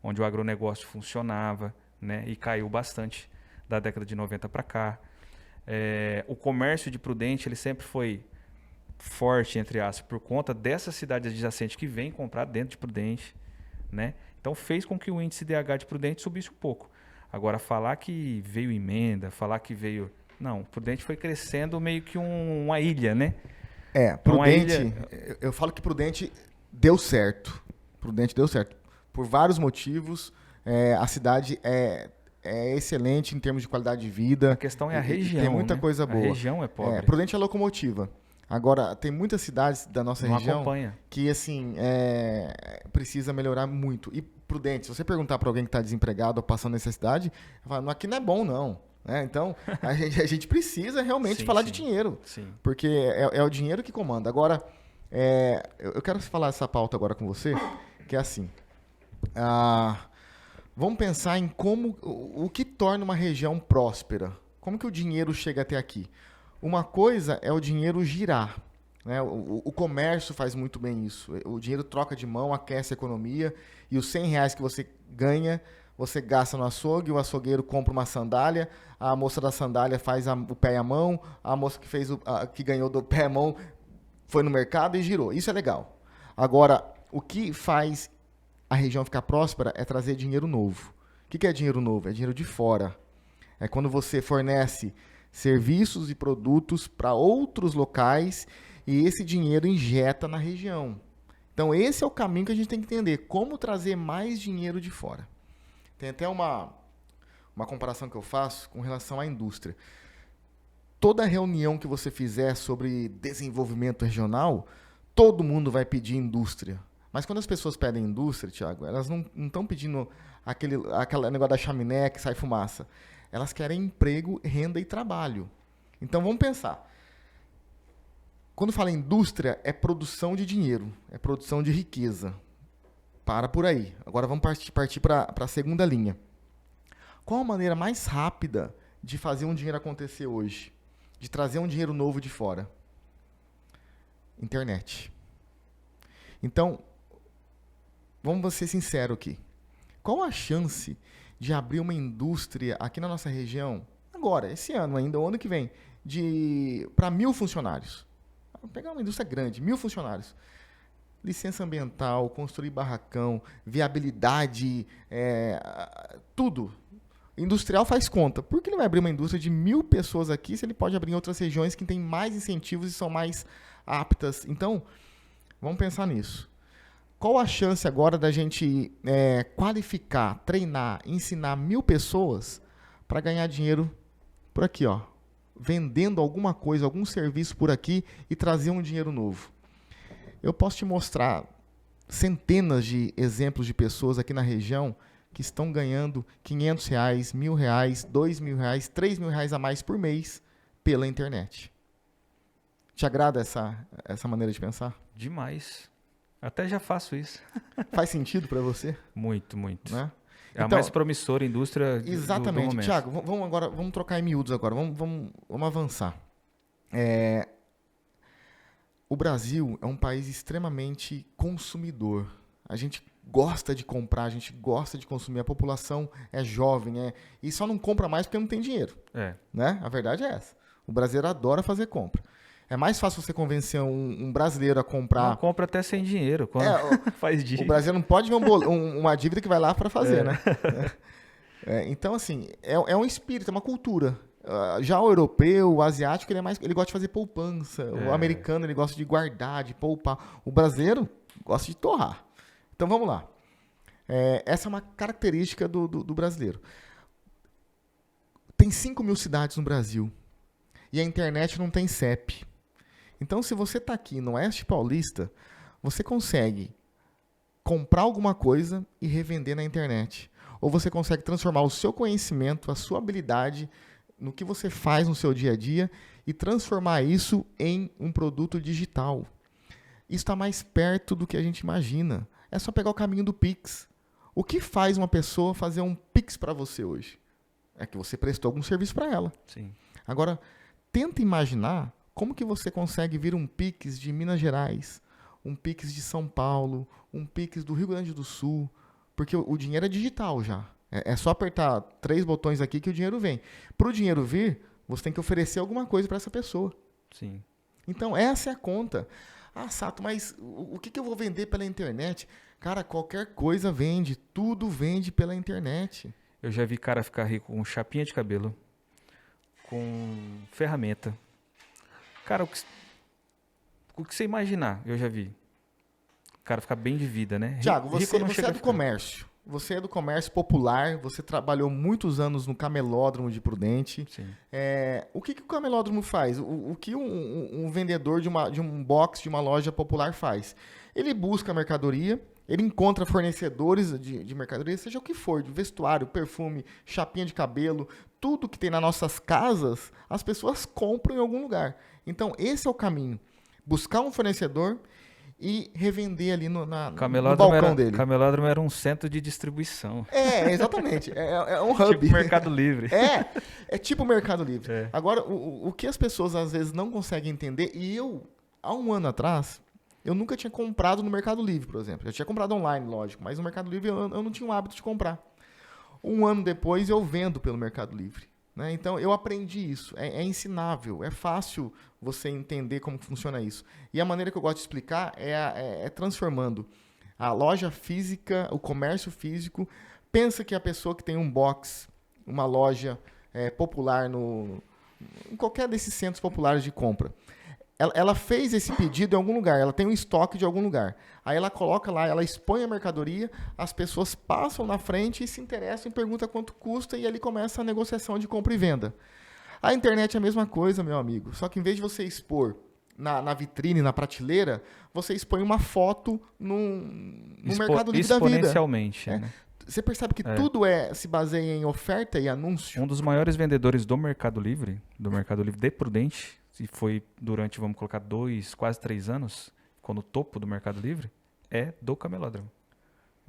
onde o agronegócio funcionava, né? E caiu bastante da década de 90 para cá. O comércio de Prudente ele sempre foi forte, entre aspas, por conta dessas cidades adjacentes que vêm comprar dentro de Prudente, né? Então fez com que o índice DH de Prudente subisse um pouco. Agora, falar que veio emenda, falar que veio... Não, Prudente foi crescendo meio que uma ilha, né? Prudente... Eu falo que Prudente deu certo. Prudente deu certo. Por vários motivos, a cidade é excelente em termos de qualidade de vida. A questão é a região, tem muita coisa boa. A região é pobre. Prudente é locomotiva. Agora, tem muitas cidades da nossa região que, assim, precisa melhorar muito. E Prudente, se você perguntar para alguém que está desempregado ou passando necessidade, fala, aqui não é bom, não. Então, a gente precisa realmente falar de dinheiro. Sim. Porque é o dinheiro que comanda. Agora, eu quero falar essa pauta agora com você, que é assim. Vamos pensar em o que torna uma região próspera. Como que o dinheiro chega até aqui? Uma coisa é o dinheiro girar, né? O comércio faz muito bem isso. O dinheiro troca de mão, aquece a economia, e os R$100 que você ganha, você gasta no açougue, o açougueiro compra uma sandália, a moça da sandália faz o pé e a mão, a moça que ganhou do pé e a mão foi no mercado e girou. Isso é legal. Agora, o que faz a região ficar próspera é trazer dinheiro novo. O que é dinheiro novo? É dinheiro de fora. É quando você fornece serviços e produtos para outros locais e esse dinheiro injeta na região. Então, esse é o caminho que a gente tem que entender. Como trazer mais dinheiro de fora. Tem até uma comparação que eu faço com relação à indústria. Toda reunião que você fizer sobre desenvolvimento regional, todo mundo vai pedir indústria. Mas quando as pessoas pedem indústria, Thiago, elas não estão pedindo aquele negócio da chaminé que sai fumaça. Elas querem emprego, renda e trabalho. Então vamos pensar. Quando fala indústria, é produção de dinheiro, é produção de riqueza. Para por aí. Agora vamos partir para a segunda linha. Qual a maneira mais rápida de fazer um dinheiro acontecer hoje? De trazer um dinheiro novo de fora? Internet. Então, vamos ser sinceros aqui. Qual a chance de abrir uma indústria aqui na nossa região, agora, esse ano ainda, o ano que vem, para 1.000 funcionários? Vou pegar uma indústria grande, 1.000 funcionários. Licença ambiental, construir barracão, viabilidade, tudo. Industrial faz conta. Por que não vai abrir uma indústria de 1.000 pessoas aqui se ele pode abrir em outras regiões que têm mais incentivos e são mais aptas? Então, vamos pensar nisso. Qual a chance agora da gente qualificar, treinar, ensinar 1.000 pessoas para ganhar dinheiro por aqui, ó, vendendo alguma coisa, algum serviço por aqui e trazer um dinheiro novo? Eu posso te mostrar centenas de exemplos de pessoas aqui na região que estão ganhando R$500, R$1.000, R$2.000, R$3.000 a mais por mês pela internet. Te agrada essa maneira de pensar? Demais. Até já faço isso. Faz sentido para você? Muito, muito. Né? É a mais promissora indústria do exatamente. momento. Thiago, vamos trocar em miúdos agora. Vamos avançar. O Brasil é um país extremamente consumidor. A gente gosta de comprar, a gente gosta de consumir. A população é jovem, e só não compra mais porque não tem dinheiro. Né? A verdade é essa. O brasileiro adora fazer compra. É mais fácil você convencer um brasileiro a comprar... Não, compra até sem dinheiro, quando faz dívida. O brasileiro não pode ver uma dívida que vai lá para fazer, né? Então, assim, é um espírito, é uma cultura. Já o europeu, o asiático, ele gosta de fazer poupança. O americano, ele gosta de guardar, de poupar. O brasileiro gosta de torrar. Então, vamos lá. Essa é uma característica do brasileiro. Tem 5.000 cidades no Brasil. E a internet não tem CEP. Então, se você está aqui no Oeste Paulista, você consegue comprar alguma coisa e revender na internet. Ou você consegue transformar o seu conhecimento, a sua habilidade no que você faz no seu dia a dia e transformar isso em um produto digital. Isso está mais perto do que a gente imagina. É só pegar o caminho do Pix. O que faz uma pessoa fazer um Pix para você hoje? É que você prestou algum serviço para ela. Sim. Agora, tenta imaginar como que você consegue vir um Pix de Minas Gerais, um Pix de São Paulo, um Pix do Rio Grande do Sul, porque o dinheiro é digital já. É só apertar 3 botões aqui que o dinheiro vem. Para o dinheiro vir, você tem que oferecer alguma coisa para essa pessoa. Sim. Então, essa é a conta. Ah, Sato, mas o que eu vou vender pela internet? Cara, qualquer coisa vende. Tudo vende pela internet. Eu já vi cara ficar rico com chapinha de cabelo, com ferramenta. Cara, o que você imaginar, eu já vi. O cara ficar bem de vida, né? Thiago, você é do comércio. Você é do comércio popular, você trabalhou muitos anos no camelódromo de Prudente. Sim. O que o camelódromo faz? O que um vendedor de um box de uma loja popular faz? Ele busca a mercadoria, ele encontra fornecedores de mercadoria, seja o que for, de vestuário, perfume, chapinha de cabelo, tudo que tem nas nossas casas, as pessoas compram em algum lugar. Então, esse é o caminho. Buscar um fornecedor e revender ali no balcão dele. Camelódromo era um centro de distribuição. Exatamente. É um hub. Tipo Mercado Livre. É tipo Mercado Livre. É. Agora, o que as pessoas às vezes não conseguem entender, e eu, há um ano atrás, eu nunca tinha comprado no Mercado Livre, por exemplo. Eu tinha comprado online, lógico, mas no Mercado Livre eu não tinha o hábito de comprar. Um ano depois eu vendo pelo Mercado Livre. Né? Então, eu aprendi isso. É ensinável, é fácil você entender como funciona isso. E a maneira que eu gosto de explicar é transformando a loja física, o comércio físico. Pensa que a pessoa que tem um box, uma loja popular em qualquer desses centros populares de compra, ela fez esse pedido em algum lugar, ela tem um estoque de algum lugar. Aí ela coloca lá, ela expõe a mercadoria, as pessoas passam na frente e se interessam e perguntam quanto custa e ali começa a negociação de compra e venda. A internet é a mesma coisa, meu amigo, só que em vez de você expor na vitrine, na prateleira, você expõe uma foto no Mercado Livre da vida. Exponencialmente, né? Você percebe que tudo se baseia em oferta e anúncio? Um dos maiores vendedores do Mercado Livre de Prudente, e foi durante, vamos colocar, 2, quase 3 anos, ficou no topo do Mercado Livre, é do Camelódromo.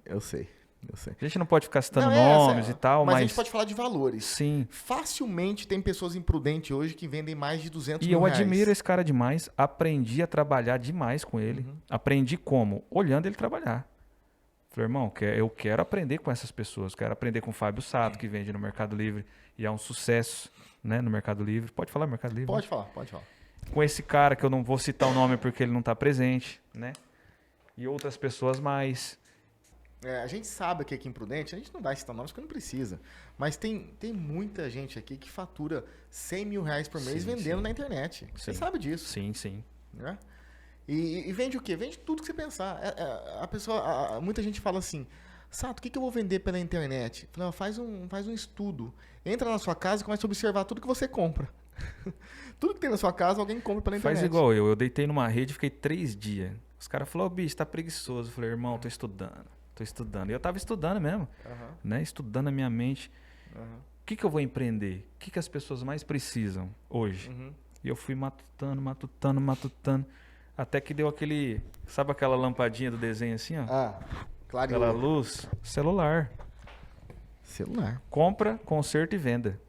Eu sei. A gente não pode ficar citando nomes e tal, mas... a gente pode falar de valores. Sim. Facilmente tem pessoas imprudentes hoje que vendem mais de 200 E mil eu reais. admiro esse cara demais, aprendi a trabalhar demais com ele. Aprendi como? Olhando ele trabalhar. Falei, irmão, eu quero aprender com essas pessoas. Quero aprender com o Fábio Sato, que vende no Mercado Livre e é um sucesso, né, no Mercado Livre. Pode falar Mercado Livre? Pode falar. Com esse cara, que eu não vou citar o nome porque ele não está presente, né? E outras pessoas mais... A gente sabe que aqui em Prudente, a gente não vai citar nomes porque não precisa, mas tem muita gente aqui que fatura 100 mil reais por mês vendendo na internet. Você sabe disso. Sim. Né? E vende o quê? Vende tudo que você pensar. Muita gente fala assim, Sato, o que eu vou vender pela internet? Não, faz um estudo. Entra na sua casa e começa a observar tudo que você compra. Tudo que tem na sua casa, alguém compra pela internet. Faz igual eu deitei numa rede e fiquei 3 dias. Os caras falaram, bicho, tá preguiçoso. Eu falei, irmão, tô estudando. E eu tava estudando mesmo, né? Estudando a minha mente. O que eu vou empreender? O que as pessoas mais precisam hoje? E eu fui matutando. Até que deu aquele... Sabe aquela lampadinha do desenho assim, ó? Claro. Aquela luz. Celular. Compra, conserta e venda.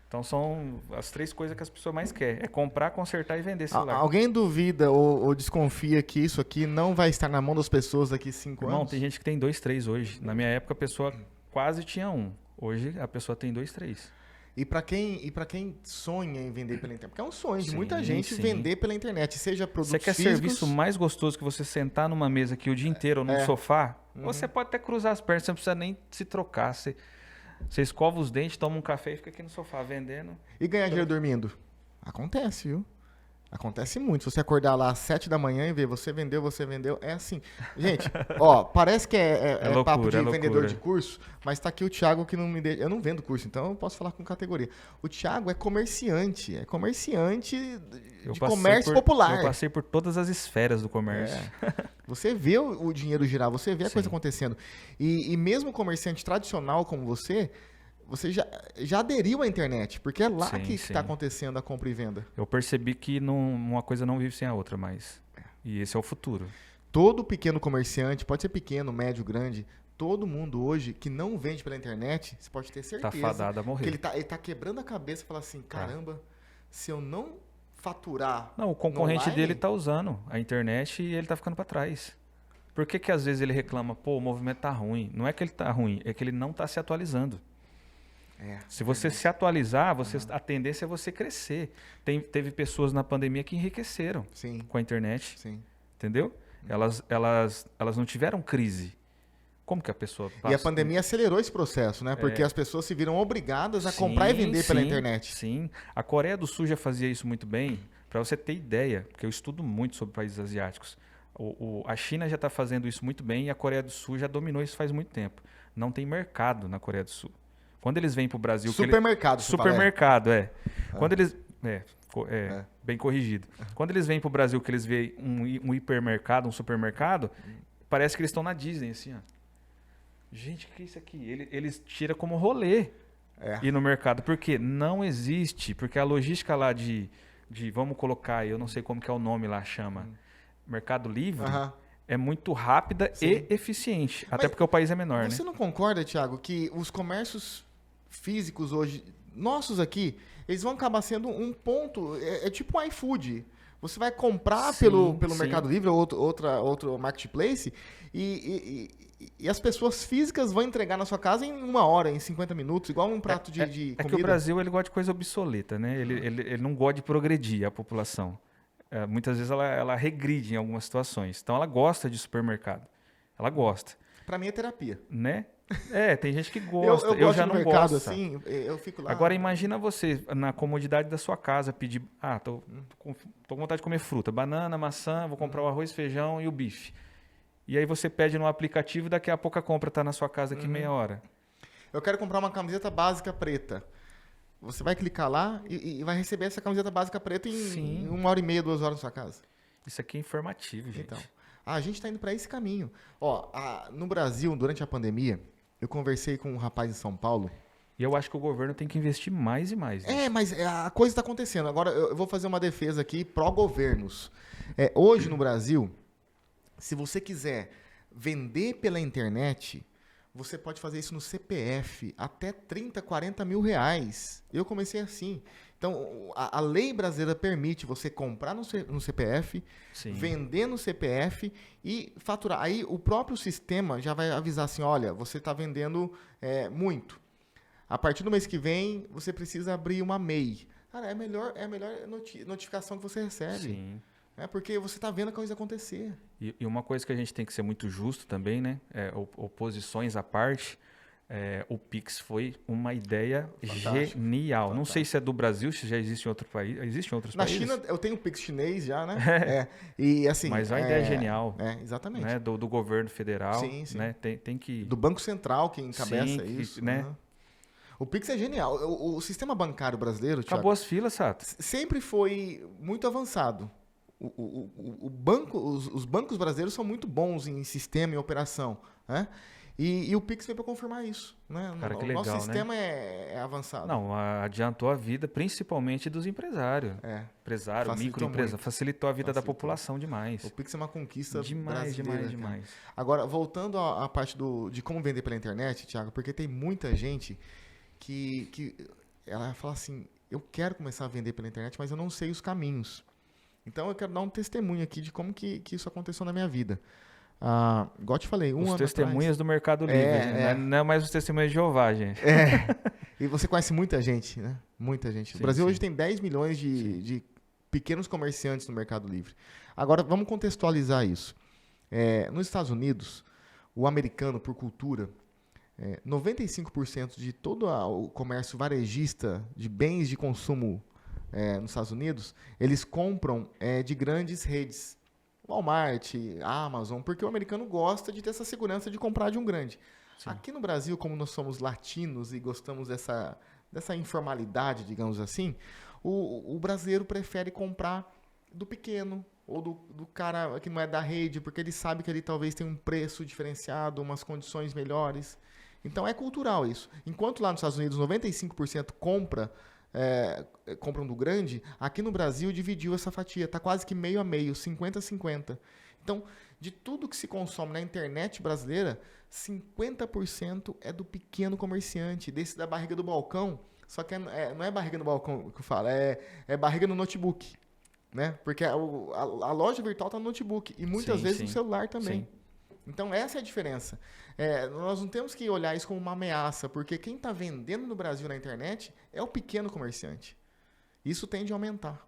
Então são as 3 coisas que as pessoas mais querem. É comprar, consertar e vender celular. Alguém duvida ou desconfia que isso aqui não vai estar na mão das pessoas daqui 5 anos? Não, tem gente que tem 2, 3 hoje. Na minha época a pessoa quase tinha 1. Hoje a pessoa tem 2, 3. E para quem sonha em vender pela internet? Porque é um sonho de muita gente vender pela internet, seja produtos físicos... Você quer serviço mais gostoso que você sentar numa mesa aqui o dia inteiro ou num sofá? Você pode até cruzar as pernas, você não precisa nem se trocar. Você escova os dentes, toma um café e fica aqui no sofá vendendo. E ganhar dinheiro dormindo? Acontece, viu? Acontece muito. Se você acordar lá às 7 da manhã e ver você vendeu, é assim. Gente, parece que é loucura, papo de vendedor de curso, mas tá aqui o Thiago que não me deixa... Eu não vendo curso, então eu posso falar com categoria. O Thiago é comerciante de comércio popular. Eu passei por todas as esferas do comércio. Você vê o dinheiro girar, você vê a coisa acontecendo. E mesmo comerciante tradicional como você já aderiu à internet, porque é lá que está acontecendo a compra e venda. Eu percebi que uma coisa não vive sem a outra mais. E esse é o futuro. Todo pequeno comerciante, pode ser pequeno, médio, grande, todo mundo hoje que não vende pela internet, você pode ter certeza tá fadado a morrer. Que ele tá quebrando a cabeça e fala assim, caramba, se eu não faturar... Não, o concorrente dele está usando a internet e ele está ficando para trás. Por que às vezes ele reclama, o movimento tá ruim? Não é que ele tá ruim, é que ele não está se atualizando. Se você se atualizar, a tendência é você crescer. Teve pessoas na pandemia que enriqueceram com a internet. Entendeu? Elas não tiveram crise. Como que a pessoa passa? E a pandemia acelerou esse processo, né? Porque as pessoas se viram obrigadas a comprar e vender pela internet. Sim. A Coreia do Sul já fazia isso muito bem. Para você ter ideia, porque eu estudo muito sobre países asiáticos. A China já está fazendo isso muito bem e a Coreia do Sul já dominou isso faz muito tempo. Não tem mercado na Coreia do Sul. Quando eles vêm para o Brasil... Supermercado. Supermercado, Quando eles... bem corrigido. Quando eles vêm para o Brasil, que eles veem um hipermercado, um supermercado, parece que eles estão na Disney, assim, ó. Gente, o que é isso aqui? Eles tiram como rolê ir no mercado. Por quê? Não existe. Porque a logística lá de vamos colocar, eu não sei como que é o nome lá, chama, Mercado Livre... É muito rápida e eficiente. Até porque o país é menor, né? Você não concorda, Thiago, que os comércios físicos hoje, nossos aqui, eles vão acabar sendo um ponto... É tipo um iFood. Você vai comprar pelo Mercado Livre ou outro marketplace e as pessoas físicas vão entregar na sua casa em 1 hora, em 50 minutos, igual um prato de comida. É que o Brasil ele gosta de coisa obsoleta, né? Ele não gosta de progredir a população. Muitas vezes ela regride em algumas situações. Então, ela gosta de supermercado. Ela gosta. Pra mim é terapia. Né? Tem gente que gosta. Eu já não gosto. Mercado, assim, eu fico lá... Agora, imagina você, na comodidade da sua casa, pedir... tô com vontade de comer fruta. Banana, maçã, vou comprar o arroz, feijão e o bife. E aí você pede no aplicativo e daqui a pouco a compra está na sua casa daqui meia hora. Eu quero comprar uma camiseta básica preta. Você vai clicar lá e vai receber essa camiseta básica preta Sim. em 1h30, 2 horas na sua casa. Isso aqui é informativo, gente. Então, a gente está indo para esse caminho. Ó, no Brasil, durante a pandemia, eu conversei com um rapaz em São Paulo. E eu acho que o governo tem que investir mais e mais nisso. Mas a coisa está acontecendo. Agora, eu vou fazer uma defesa aqui pró-governos. Hoje, no Brasil, se você quiser vender pela internet, você pode fazer isso no CPF, até 30, 40 mil reais. Eu comecei assim. Então, a lei brasileira permite você comprar no CPF, Sim. vender no CPF e faturar. Aí, o próprio sistema já vai avisar assim, olha, você está vendendo muito. A partir do mês que vem, você precisa abrir uma MEI. Cara, é a melhor notificação que você recebe. Sim. Porque você está vendo a coisa acontecer. E uma coisa que a gente tem que ser muito justo também, né? Oposições à parte, o Pix foi uma ideia genial. Fantástico. Não sei se é do Brasil, se já existe em outro país. Existe em outros países? Na China, eu tenho o Pix chinês já, né? E, assim, mas a ideia é genial. Exatamente. Né? Do governo federal. Sim, sim. Né? Tem que... Do Banco Central, que encabeça isso. Né? O Pix é genial. O sistema bancário brasileiro, Acabou Thiago, as filas, Sato. sempre foi muito avançado. Os bancos brasileiros são muito bons em sistema e operação, né? E o Pix veio para confirmar isso, né? Cara, que legal, nosso sistema, né? é avançado. Não, adiantou a vida principalmente dos empresários. Empresário, microempresa, facilitou a vida da população demais. O Pix é uma conquista demais. Agora, voltando à parte de como vender pela internet, Thiago, porque tem muita gente que ela fala assim, eu quero começar a vender pela internet, mas eu não sei os caminhos. Então, eu quero dar um testemunho aqui de como que isso aconteceu na minha vida. Igual eu te falei, os testemunhas do Mercado Livre, não é mais os testemunhos de Jeová, gente. E você conhece muita gente, né? Muita gente. O Brasil hoje tem 10 milhões de pequenos comerciantes no Mercado Livre. Agora, vamos contextualizar isso. Nos Estados Unidos, o americano, por cultura, 95% de todo o comércio varejista de bens de consumo nos Estados Unidos, eles compram de grandes redes. Walmart, Amazon, porque o americano gosta de ter essa segurança de comprar de um grande. Sim. Aqui no Brasil, como nós somos latinos e gostamos dessa informalidade, digamos assim, o brasileiro prefere comprar do pequeno ou do cara que não é da rede, porque ele sabe que ele talvez tem um preço diferenciado, umas condições melhores. Então é cultural isso. Enquanto lá nos Estados Unidos 95% compram do grande, aqui no Brasil dividiu essa fatia, está quase que meio a meio, 50-50. Então, de tudo que se consome na internet brasileira, 50% é do pequeno comerciante, desse da barriga do balcão, só que não é barriga no balcão que eu falo, é barriga no notebook, né? Porque a loja virtual está no notebook e muitas vezes no celular também. Sim. Então, essa é a diferença. Nós não temos que olhar isso como uma ameaça, porque quem está vendendo no Brasil na internet é o pequeno comerciante. Isso tende a aumentar.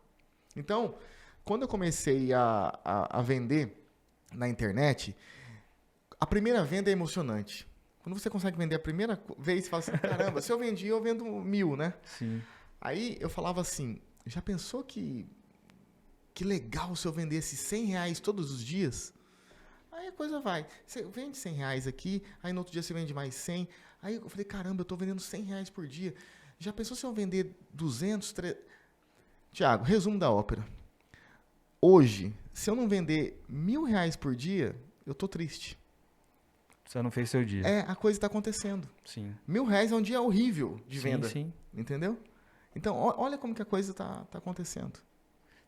Então, quando eu comecei a vender na internet, a primeira venda é emocionante. Quando você consegue vender a primeira vez, você fala assim, caramba, se eu vendi, eu vendo 1.000, né? Sim. Aí eu falava assim, já pensou que legal se eu vendesse R$100 todos os dias? Aí a coisa vai. Você vende R$100 aqui, aí no outro dia você vende mais 100. Aí eu falei, caramba, eu estou vendendo R$100 por dia. Já pensou se eu vender 200, 300? Tiago, resumo da ópera. Hoje, se eu não vender R$1.000 por dia, eu estou triste. Você não fez seu dia. A coisa está acontecendo. Sim. R$1.000 é um dia horrível de venda. Sim. Entendeu? Então, olha como que a coisa está acontecendo.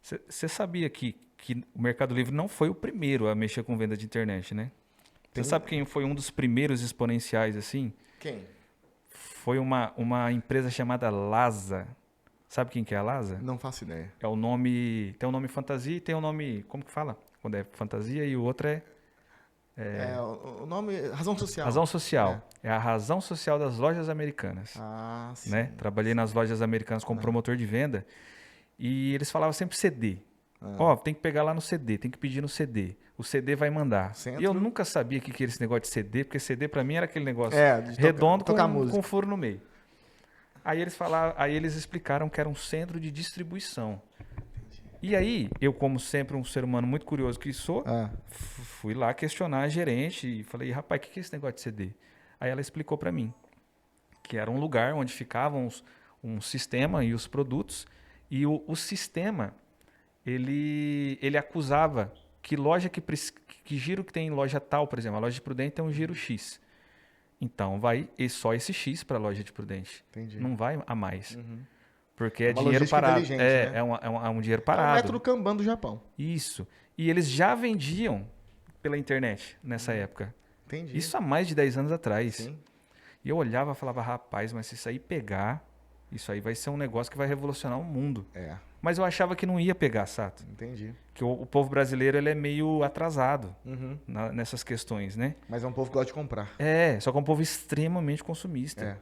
Você sabia que o Mercado Livre não foi o primeiro a mexer com venda de internet, né? Você sabe quem foi um dos primeiros exponenciais, assim? Quem? Foi uma empresa chamada Lasa. Sabe quem que é a Lasa? Não faço ideia. Tem um nome fantasia e tem um nome... Como que fala? Quando é fantasia e o outro o nome... Razão Social. Razão Social. É a razão social das lojas americanas. Ah, sim. Né? Trabalhei nas lojas americanas como promotor de venda. E eles falavam sempre CD. Tem que pegar lá no CD, tem que pedir no CD. O CD vai mandar. Centro. E eu nunca sabia o que era esse negócio de CD, porque CD para mim era aquele negócio de redondo com furo no meio. Aí eles explicaram que era um centro de distribuição. E aí, eu como sempre um ser humano muito curioso que sou, fui lá questionar a gerente e falei, rapaz, o que é esse negócio de CD? Aí ela explicou para mim que era um lugar onde ficavam um sistema e os produtos, e o sistema, ele acusava que loja que giro que tem em loja tal, por exemplo, a loja de Prudente tem um giro X. Então vai só esse X para a loja de Prudente. Entendi. Não vai a mais. Porque É é uma dinheiro logística parado. inteligente, É, né? é um dinheiro É o parado. método Kanban do Japão. Isso. E eles já vendiam pela internet nessa época. Entendi. Isso há mais de 10 anos atrás. Sim. E eu olhava e falava, rapaz, mas se isso aí pegar, isso aí vai ser um negócio que vai revolucionar o mundo. É, Mas eu achava que não ia pegar, Sato. entendi. Que o povo brasileiro ele é meio atrasado Uhum. nessas questões, né? Mas é um povo que gosta de comprar. Só que é um povo extremamente consumista. É.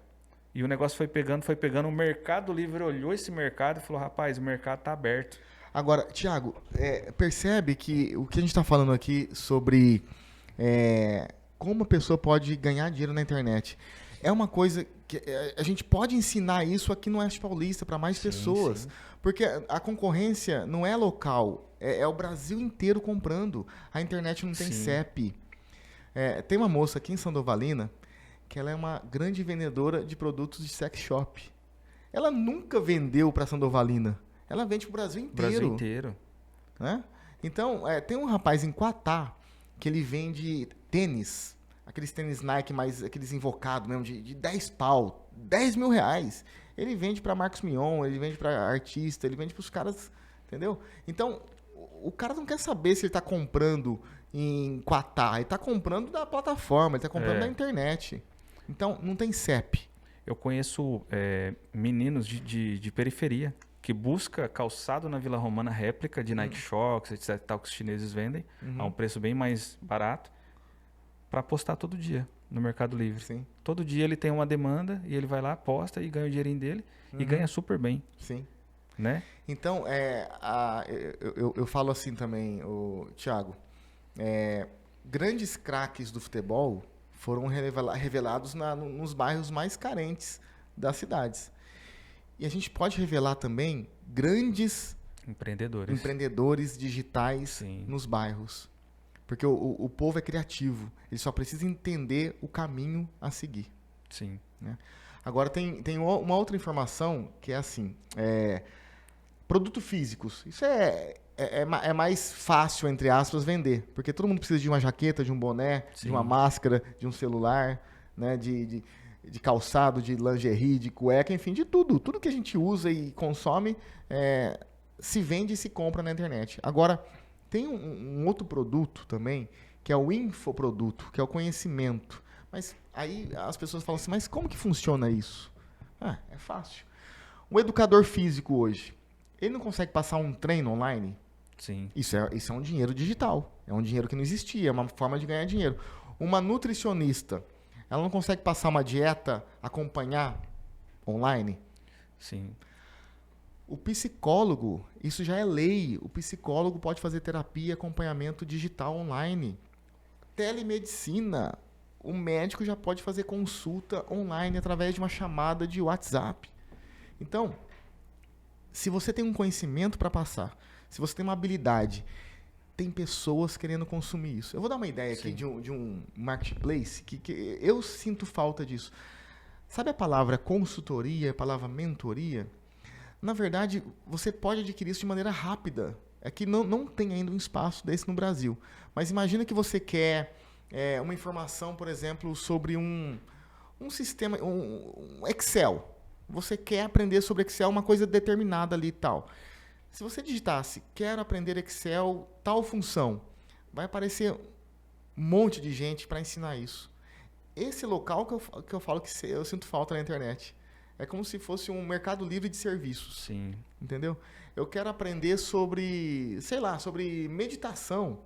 E o negócio foi pegando. O Mercado Livre olhou esse mercado e falou, rapaz, o mercado tá aberto. Agora, Thiago, percebe que o que a gente está falando aqui sobre como a pessoa pode ganhar dinheiro na internet é uma coisa que a gente pode ensinar isso aqui no Oeste Paulista para mais pessoas. Sim. Porque a concorrência não é local, é o Brasil inteiro comprando. A internet não tem Sim. CEP. Tem uma moça aqui em Sandovalina que ela é uma grande vendedora de produtos de sex shop. Ela nunca vendeu para Sandovalina. Ela vende para o Brasil inteiro. Brasil inteiro. Né? Então, tem um rapaz em Quatá que ele vende tênis, aqueles tênis Nike, mais aqueles invocados mesmo, de 10 pau, 10 mil reais. Ele vende para Marcos Mion, ele vende para artista, ele vende para os caras, entendeu? Então, o cara não quer saber se ele está comprando em Quatá, ele está comprando da plataforma, ele está comprando da internet. Então, não tem CEP. Eu conheço meninos de periferia que busca calçado na Vila Romana réplica de Nike Shox, etc. Tal, que os chineses vendem a um preço bem mais barato para postar todo dia no Mercado Livre. Sim. Todo dia ele tem uma demanda e ele vai lá, posta e ganha o dinheirinho dele e ganha super bem, Sim. né? Então, eu falo assim também, Thiago, grandes craques do futebol foram revelados nos bairros mais carentes das cidades. E a gente pode revelar também grandes empreendedores digitais Sim. nos bairros. Porque o povo é criativo, ele só precisa entender o caminho a seguir. Sim. Né? Agora, tem uma outra informação que é assim, produtos físicos. Isso é mais fácil, entre aspas, vender. Porque todo mundo precisa de uma jaqueta, de um boné, Sim. de uma máscara, de um celular, né? de calçado, de lingerie, de cueca, enfim, de tudo. Tudo que a gente usa e consome se vende e se compra na internet. Agora, tem um outro produto também, que é o infoproduto, que é o conhecimento. Mas aí as pessoas falam assim, mas como que funciona isso? É fácil. O educador físico hoje, ele não consegue passar um treino online? Sim. Isso é um dinheiro digital. É um dinheiro que não existia, é uma forma de ganhar dinheiro. Uma nutricionista, ela não consegue passar uma dieta, acompanhar online? Sim. O psicólogo, isso já é lei. O psicólogo pode fazer terapia e acompanhamento digital online. Telemedicina, o médico já pode fazer consulta online através de uma chamada de WhatsApp. Então, se você tem um conhecimento para passar, se você tem uma habilidade, tem pessoas querendo consumir isso. Eu vou dar uma ideia aqui de um marketplace que eu sinto falta disso. Sabe a palavra consultoria, a palavra mentoria? Na verdade, você pode adquirir isso de maneira rápida. É que não tem ainda um espaço desse no Brasil. Mas imagina que você quer uma informação, por exemplo, sobre um sistema, um Excel. Você quer aprender sobre Excel, uma coisa determinada ali e tal. Se você digitasse, quero aprender Excel, tal função, vai aparecer um monte de gente para ensinar isso. Esse local que eu falo que eu sinto falta na internet. É como se fosse um mercado livre de serviços. Sim. Entendeu? Eu quero aprender sobre, sobre meditação.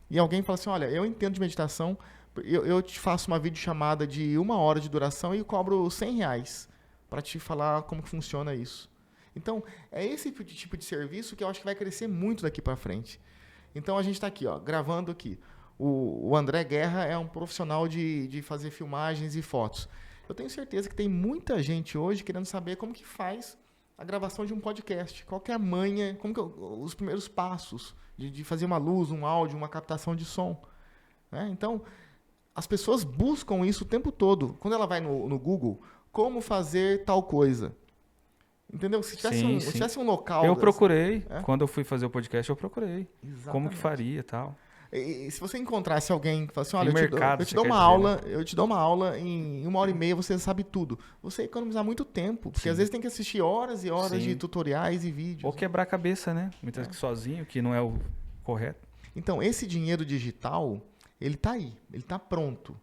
E alguém fala assim, olha, eu entendo de meditação, eu te faço uma videochamada de 1 hora de duração e cobro R$100 para te falar como que funciona isso. Então, é esse tipo de serviço que eu acho que vai crescer muito daqui para frente. Então, a gente está aqui, gravando aqui. O André Guerra é um profissional de fazer filmagens e fotos. Eu tenho certeza que tem muita gente hoje querendo saber como que faz a gravação de um podcast. Qual que é a manha, como que os primeiros passos de fazer uma luz, um áudio, uma captação de som. Né? Então, as pessoas buscam isso o tempo todo. Quando ela vai no Google, como fazer tal coisa? Entendeu? Se tivesse, Sim, se sim. tivesse um local... Eu procurei, É? quando eu fui fazer o podcast, eu procurei. Como que Exatamente. faria e tal. E se você encontrasse alguém que fala assim, Em olha, mercado, eu te você dou quer uma dizer, né? aula, eu te dou uma aula em 1 hora e meia, você sabe tudo. Você ia economizar muito tempo, porque às Sim. vezes tem que assistir horas e horas de Sim. tutoriais e Ou vídeos. quebrar a cabeça, né? Muitas vezes sozinho, que não é o correto. Então, esse dinheiro digital, ele tá aí, ele tá pronto.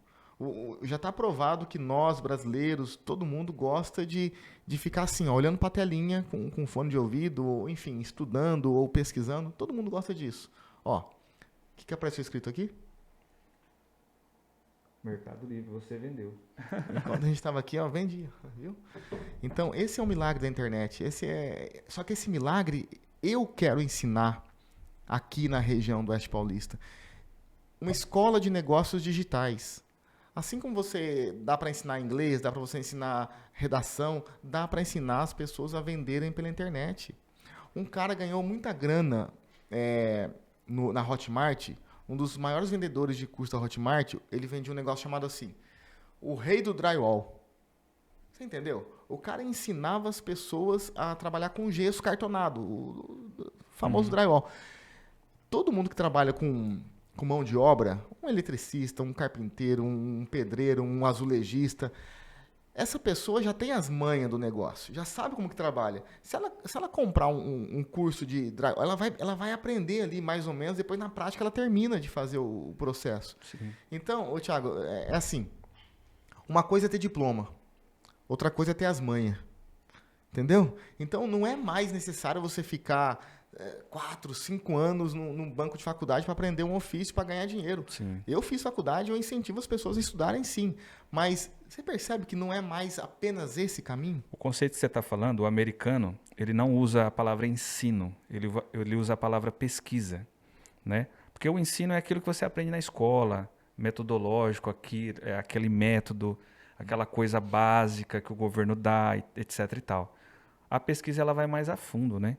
Já está provado que nós, brasileiros, todo mundo gosta de ficar assim, ó, olhando para a telinha com fone de ouvido, ou, enfim, estudando ou pesquisando. Todo mundo gosta disso. Ó, o que apareceu escrito aqui? Mercado Livre, você vendeu. Enquanto a gente estava aqui, ó, vendia, viu? Então, esse é um milagre da internet. Só que esse milagre eu quero ensinar aqui na região do Oeste Paulista. Uma escola de negócios digitais. Assim como você dá para ensinar inglês, dá para você ensinar redação, dá para ensinar as pessoas a venderem pela internet. Um cara ganhou muita grana na Hotmart, um dos maiores vendedores de curso da Hotmart, ele vendia um negócio chamado assim, o rei do drywall. Você entendeu? O cara ensinava as pessoas a trabalhar com gesso cartonado, o famoso drywall. Todo mundo que trabalha com mão de obra, um eletricista, um carpinteiro, um pedreiro, um azulejista, essa pessoa já tem as manhas do negócio, já sabe como que trabalha. Se ela comprar um curso de drywall, ela vai aprender ali mais ou menos, depois na prática ela termina de fazer o processo. Sim. Então, Thiago, é assim, uma coisa é ter diploma, outra coisa é ter as manhas. Entendeu? Então não é mais necessário você ficar 4, 5 anos num banco de faculdade para aprender um ofício para ganhar dinheiro. Sim. Eu fiz faculdade, eu incentivo as pessoas a estudarem sim. Mas você percebe que não é mais apenas esse caminho? O conceito que você está falando, o americano, ele não usa a palavra ensino, ele usa a palavra pesquisa, né? Porque o ensino é aquilo que você aprende na escola, metodológico, aquele método, aquela coisa básica que o governo dá, etc e tal. A pesquisa ela vai mais a fundo, né?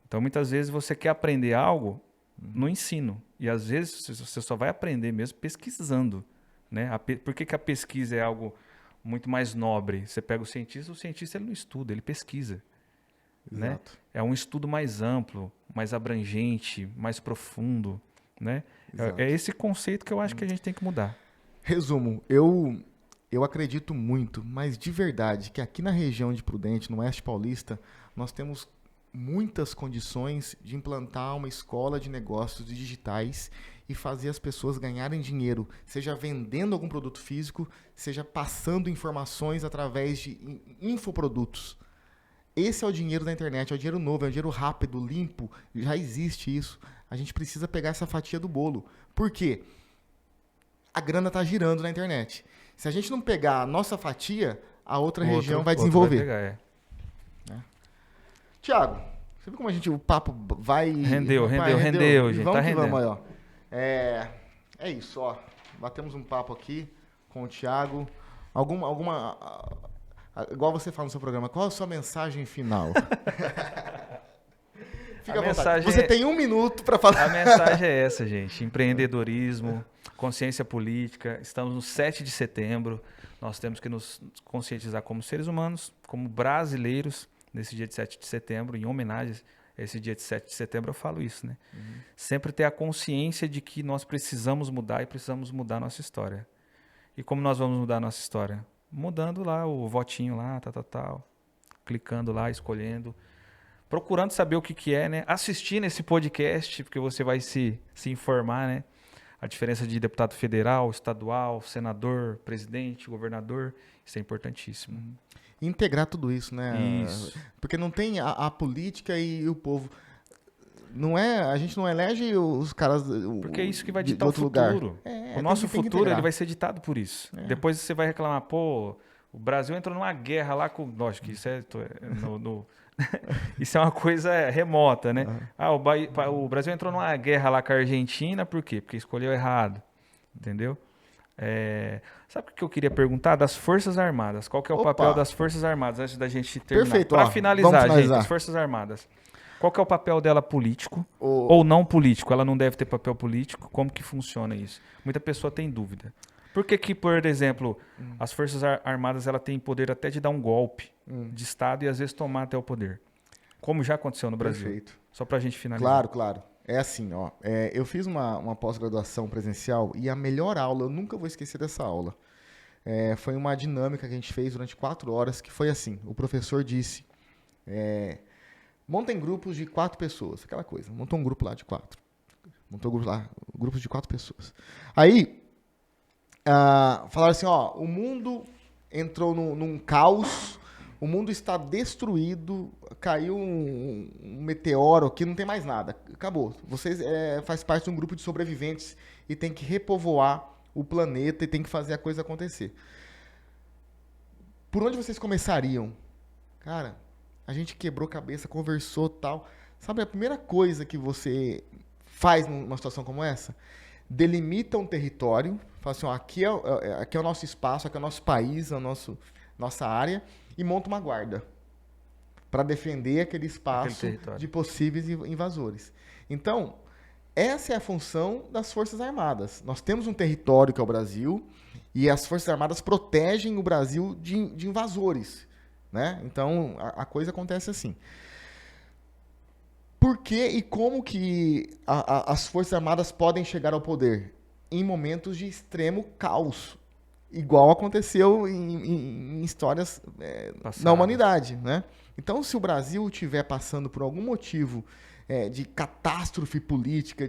Então, muitas vezes você quer aprender algo no ensino. E, às vezes, você só vai aprender mesmo pesquisando, né? Por que a pesquisa é algo muito mais nobre? Você pega o cientista ele não estuda, ele pesquisa. Né? Exato. É um estudo mais amplo, mais abrangente, mais profundo, né? Exato. É esse conceito que eu acho que a gente tem que mudar. Resumo, eu acredito muito, mas de verdade, que aqui na região de Prudente, no Oeste Paulista, nós temos muitas condições de implantar uma escola de negócios digitais e fazer as pessoas ganharem dinheiro, seja vendendo algum produto físico, seja passando informações através de infoprodutos. Esse é o dinheiro da internet, é o dinheiro novo, é o dinheiro rápido, limpo, já existe isso. A gente precisa pegar essa fatia do bolo. Por quê? A grana está girando na internet. Se a gente não pegar a nossa fatia, a outra região vai desenvolver. Vai pegar, Tiago, você viu como o papo vai... Rendeu, gente. Vamos Tá que rendendo. vamos aí, ó. É isso, ó. Batemos um papo aqui com o Tiago. Igual você fala no seu programa, qual a sua mensagem final? Fica à vontade. Você tem 1 minuto para falar. A mensagem é essa, gente. Empreendedorismo, consciência política. Estamos no 7 de setembro. Nós temos que nos conscientizar como seres humanos, como brasileiros, nesse dia de 7 de setembro, em homenagem a esse dia de 7 de setembro, eu falo isso, né? Sempre ter a consciência de que nós precisamos mudar e precisamos mudar a nossa história. E como nós vamos mudar a nossa história? Mudando lá o votinho lá, tal, clicando lá, escolhendo, procurando saber o que é, né? Assistindo esse podcast, porque você vai se informar, né? A diferença de deputado federal, estadual, senador, presidente, governador, isso é importantíssimo. Integrar tudo isso, né? Isso. Porque não tem a política e o povo. Não é, a gente não elege os caras. Porque é isso que vai ditar o futuro. O nosso futuro ele vai ser ditado por isso. É. Depois você vai reclamar, pô, o Brasil entrou numa guerra lá com. Lógico que isso é. Isso é uma coisa remota, né? O Brasil entrou numa guerra lá com a Argentina, por quê? Porque escolheu errado. Entendeu? Sabe o que eu queria perguntar? Das Forças Armadas. Qual que é o papel das Forças Armadas antes da gente terminar? Perfeito. Para vamos finalizar, gente, as Forças Armadas. Qual que é o papel dela político ou não político? Ela não deve ter papel político? Como que funciona isso? Muita pessoa tem dúvida. Por que, por exemplo, as Forças Armadas ela tem poder até de dar um golpe de Estado e às vezes tomar até o poder. Como já aconteceu no Brasil. Perfeito. Só pra gente finalizar. Claro, claro. É assim, ó. Eu fiz uma pós-graduação presencial e a melhor aula, eu nunca vou esquecer dessa aula. Foi uma dinâmica que a gente fez durante 4 horas, que foi assim. O professor disse, montem grupos de 4 pessoas, aquela coisa. Montou um grupo lá de 4. Montou um grupo lá, grupos de 4 pessoas. Aí, falaram assim, ó, o mundo entrou num caos, o mundo está destruído, caiu um meteoro aqui, não tem mais nada, acabou. Vocês faz parte de um grupo de sobreviventes e tem que repovoar o planeta e tem que fazer a coisa acontecer. Por onde vocês começariam? Cara, a gente quebrou cabeça, conversou tal. Sabe a primeira coisa que você faz numa situação como essa? Delimita um território, fala assim, ó, aqui é o nosso espaço, aqui é o nosso país, é nossa área, e monta uma guarda para defender aquele espaço de possíveis invasores. Então, essa é a função das Forças Armadas. Nós temos um território que é o Brasil, e as Forças Armadas protegem o Brasil de invasores, né? Então, a coisa acontece assim. Por que e como que as Forças Armadas podem chegar ao poder? Em momentos de extremo caos. Igual aconteceu em histórias na humanidade, né? Então, se o Brasil estiver passando por algum motivo de catástrofe política,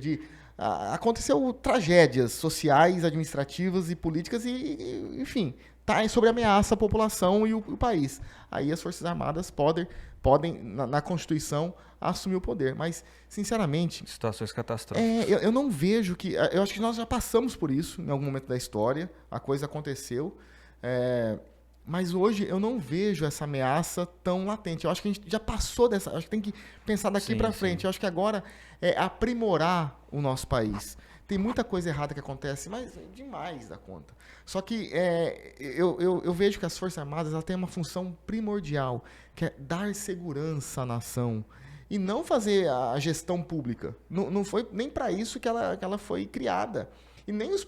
aconteceu tragédias sociais, administrativas e políticas e enfim, está sob ameaça a população e o país. Aí as Forças Armadas podem na Constituição, assumir o poder. Mas, sinceramente... Situações catastróficas. Eu não vejo que... Eu acho que nós já passamos por isso em algum momento da história. A coisa aconteceu. Mas hoje eu não vejo essa ameaça tão latente. Eu acho que a gente já passou dessa... Eu acho que tem que pensar daqui para frente. Eu acho que agora é aprimorar o nosso país. Tem muita coisa errada que acontece, mas demais da conta. Só que eu vejo que as Forças Armadas ela têm uma função primordial, que é dar segurança à nação. E não fazer a gestão pública. Não foi nem para isso que ela foi criada. E nem os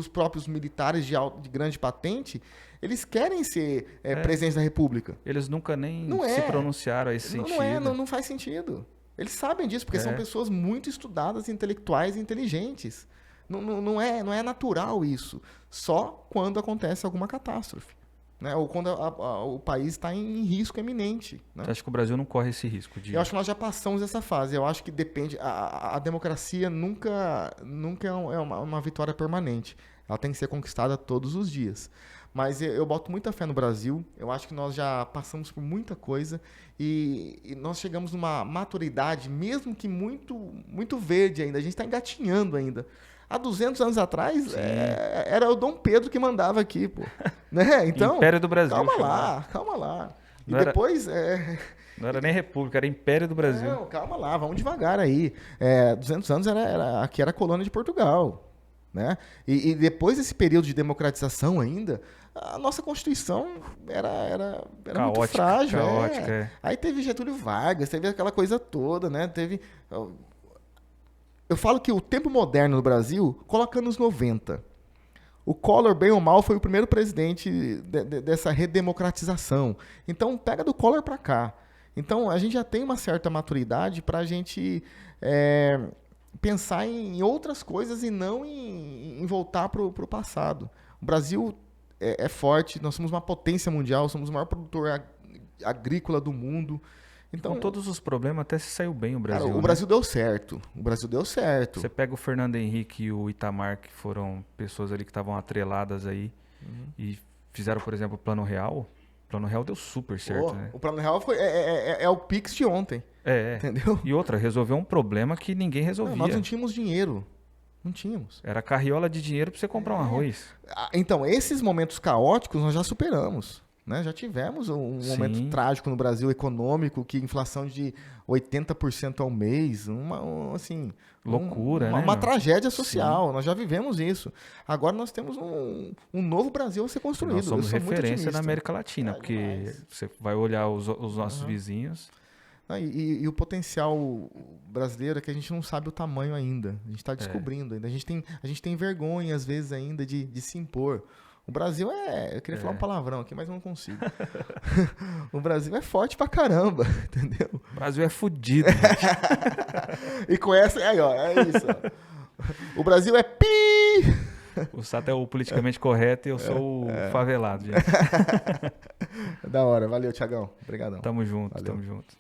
próprios militares de grande patente, eles querem ser presidentes da República. Eles nunca nem se pronunciaram a esse sentido. Não faz sentido. Eles sabem disso, porque são pessoas muito estudadas, intelectuais e inteligentes. Não é natural isso. Só quando acontece alguma catástrofe. Né? Ou quando o país está em risco eminente. Né? Você acha que o Brasil não corre esse risco? Eu acho que nós já passamos essa fase. Eu acho que depende... A democracia nunca é uma vitória permanente. Ela tem que ser conquistada todos os dias. Mas eu boto muita fé no Brasil. Eu acho que nós já passamos por muita coisa e nós chegamos numa maturidade, mesmo que muito, muito verde ainda. A gente está engatinhando ainda. Há 200 anos atrás, era o Dom Pedro que mandava aqui, pô. Né? Então, Império do Brasil. Calma lá. E depois... Não era nem República, era Império do Brasil. Não, calma lá, vamos devagar aí. 200 anos aqui era a colônia de Portugal. Né? E depois desse período de democratização ainda, a nossa Constituição era muito frágil. Caótica. Aí teve Getúlio Vargas, teve aquela coisa toda, né? Eu falo que o tempo moderno no Brasil coloca anos 90. O Collor, bem ou mal, foi o primeiro presidente dessa redemocratização. Então, pega do Collor para cá. Então, a gente já tem uma certa maturidade para a gente pensar em outras coisas e não em voltar para o passado. O Brasil é forte, nós somos uma potência mundial, somos o maior produtor agrícola do mundo. Então, com todos os problemas, até se saiu bem o Brasil. Cara, o Brasil deu certo. O Brasil deu certo. Você pega o Fernando Henrique e o Itamar, que foram pessoas ali que estavam atreladas aí, e fizeram, por exemplo, o Plano Real. O Plano Real deu super certo, né? O Plano Real é o Pix de ontem. Entendeu? E outra, resolveu um problema que ninguém resolvia. Nós não tínhamos dinheiro. Não tínhamos. Era carriola de dinheiro para você comprar um arroz. Então, esses momentos caóticos nós já superamos. Né? Já tivemos um momento trágico no Brasil econômico, que inflação de 80% ao mês, assim, loucura, né? Uma tragédia social. Nós já vivemos isso. Agora nós temos um novo Brasil a ser construído. Nós somos referência na América Latina, porque você vai olhar os nossos vizinhos. E o potencial brasileiro é que a gente não sabe o tamanho ainda. A gente está descobrindo ainda. A gente tem vergonha, às vezes, ainda de se impor. O Brasil eu queria falar um palavrão aqui, mas não consigo. O Brasil é forte pra caramba, entendeu? O Brasil é fudido, gente. E com essa, aí ó, é isso. Ó. O Brasil é pi! O Sato é o politicamente correto e eu sou o favelado, gente. Da hora, valeu, Thiagão. Obrigadão. Tamo junto, Valeu. tamo junto.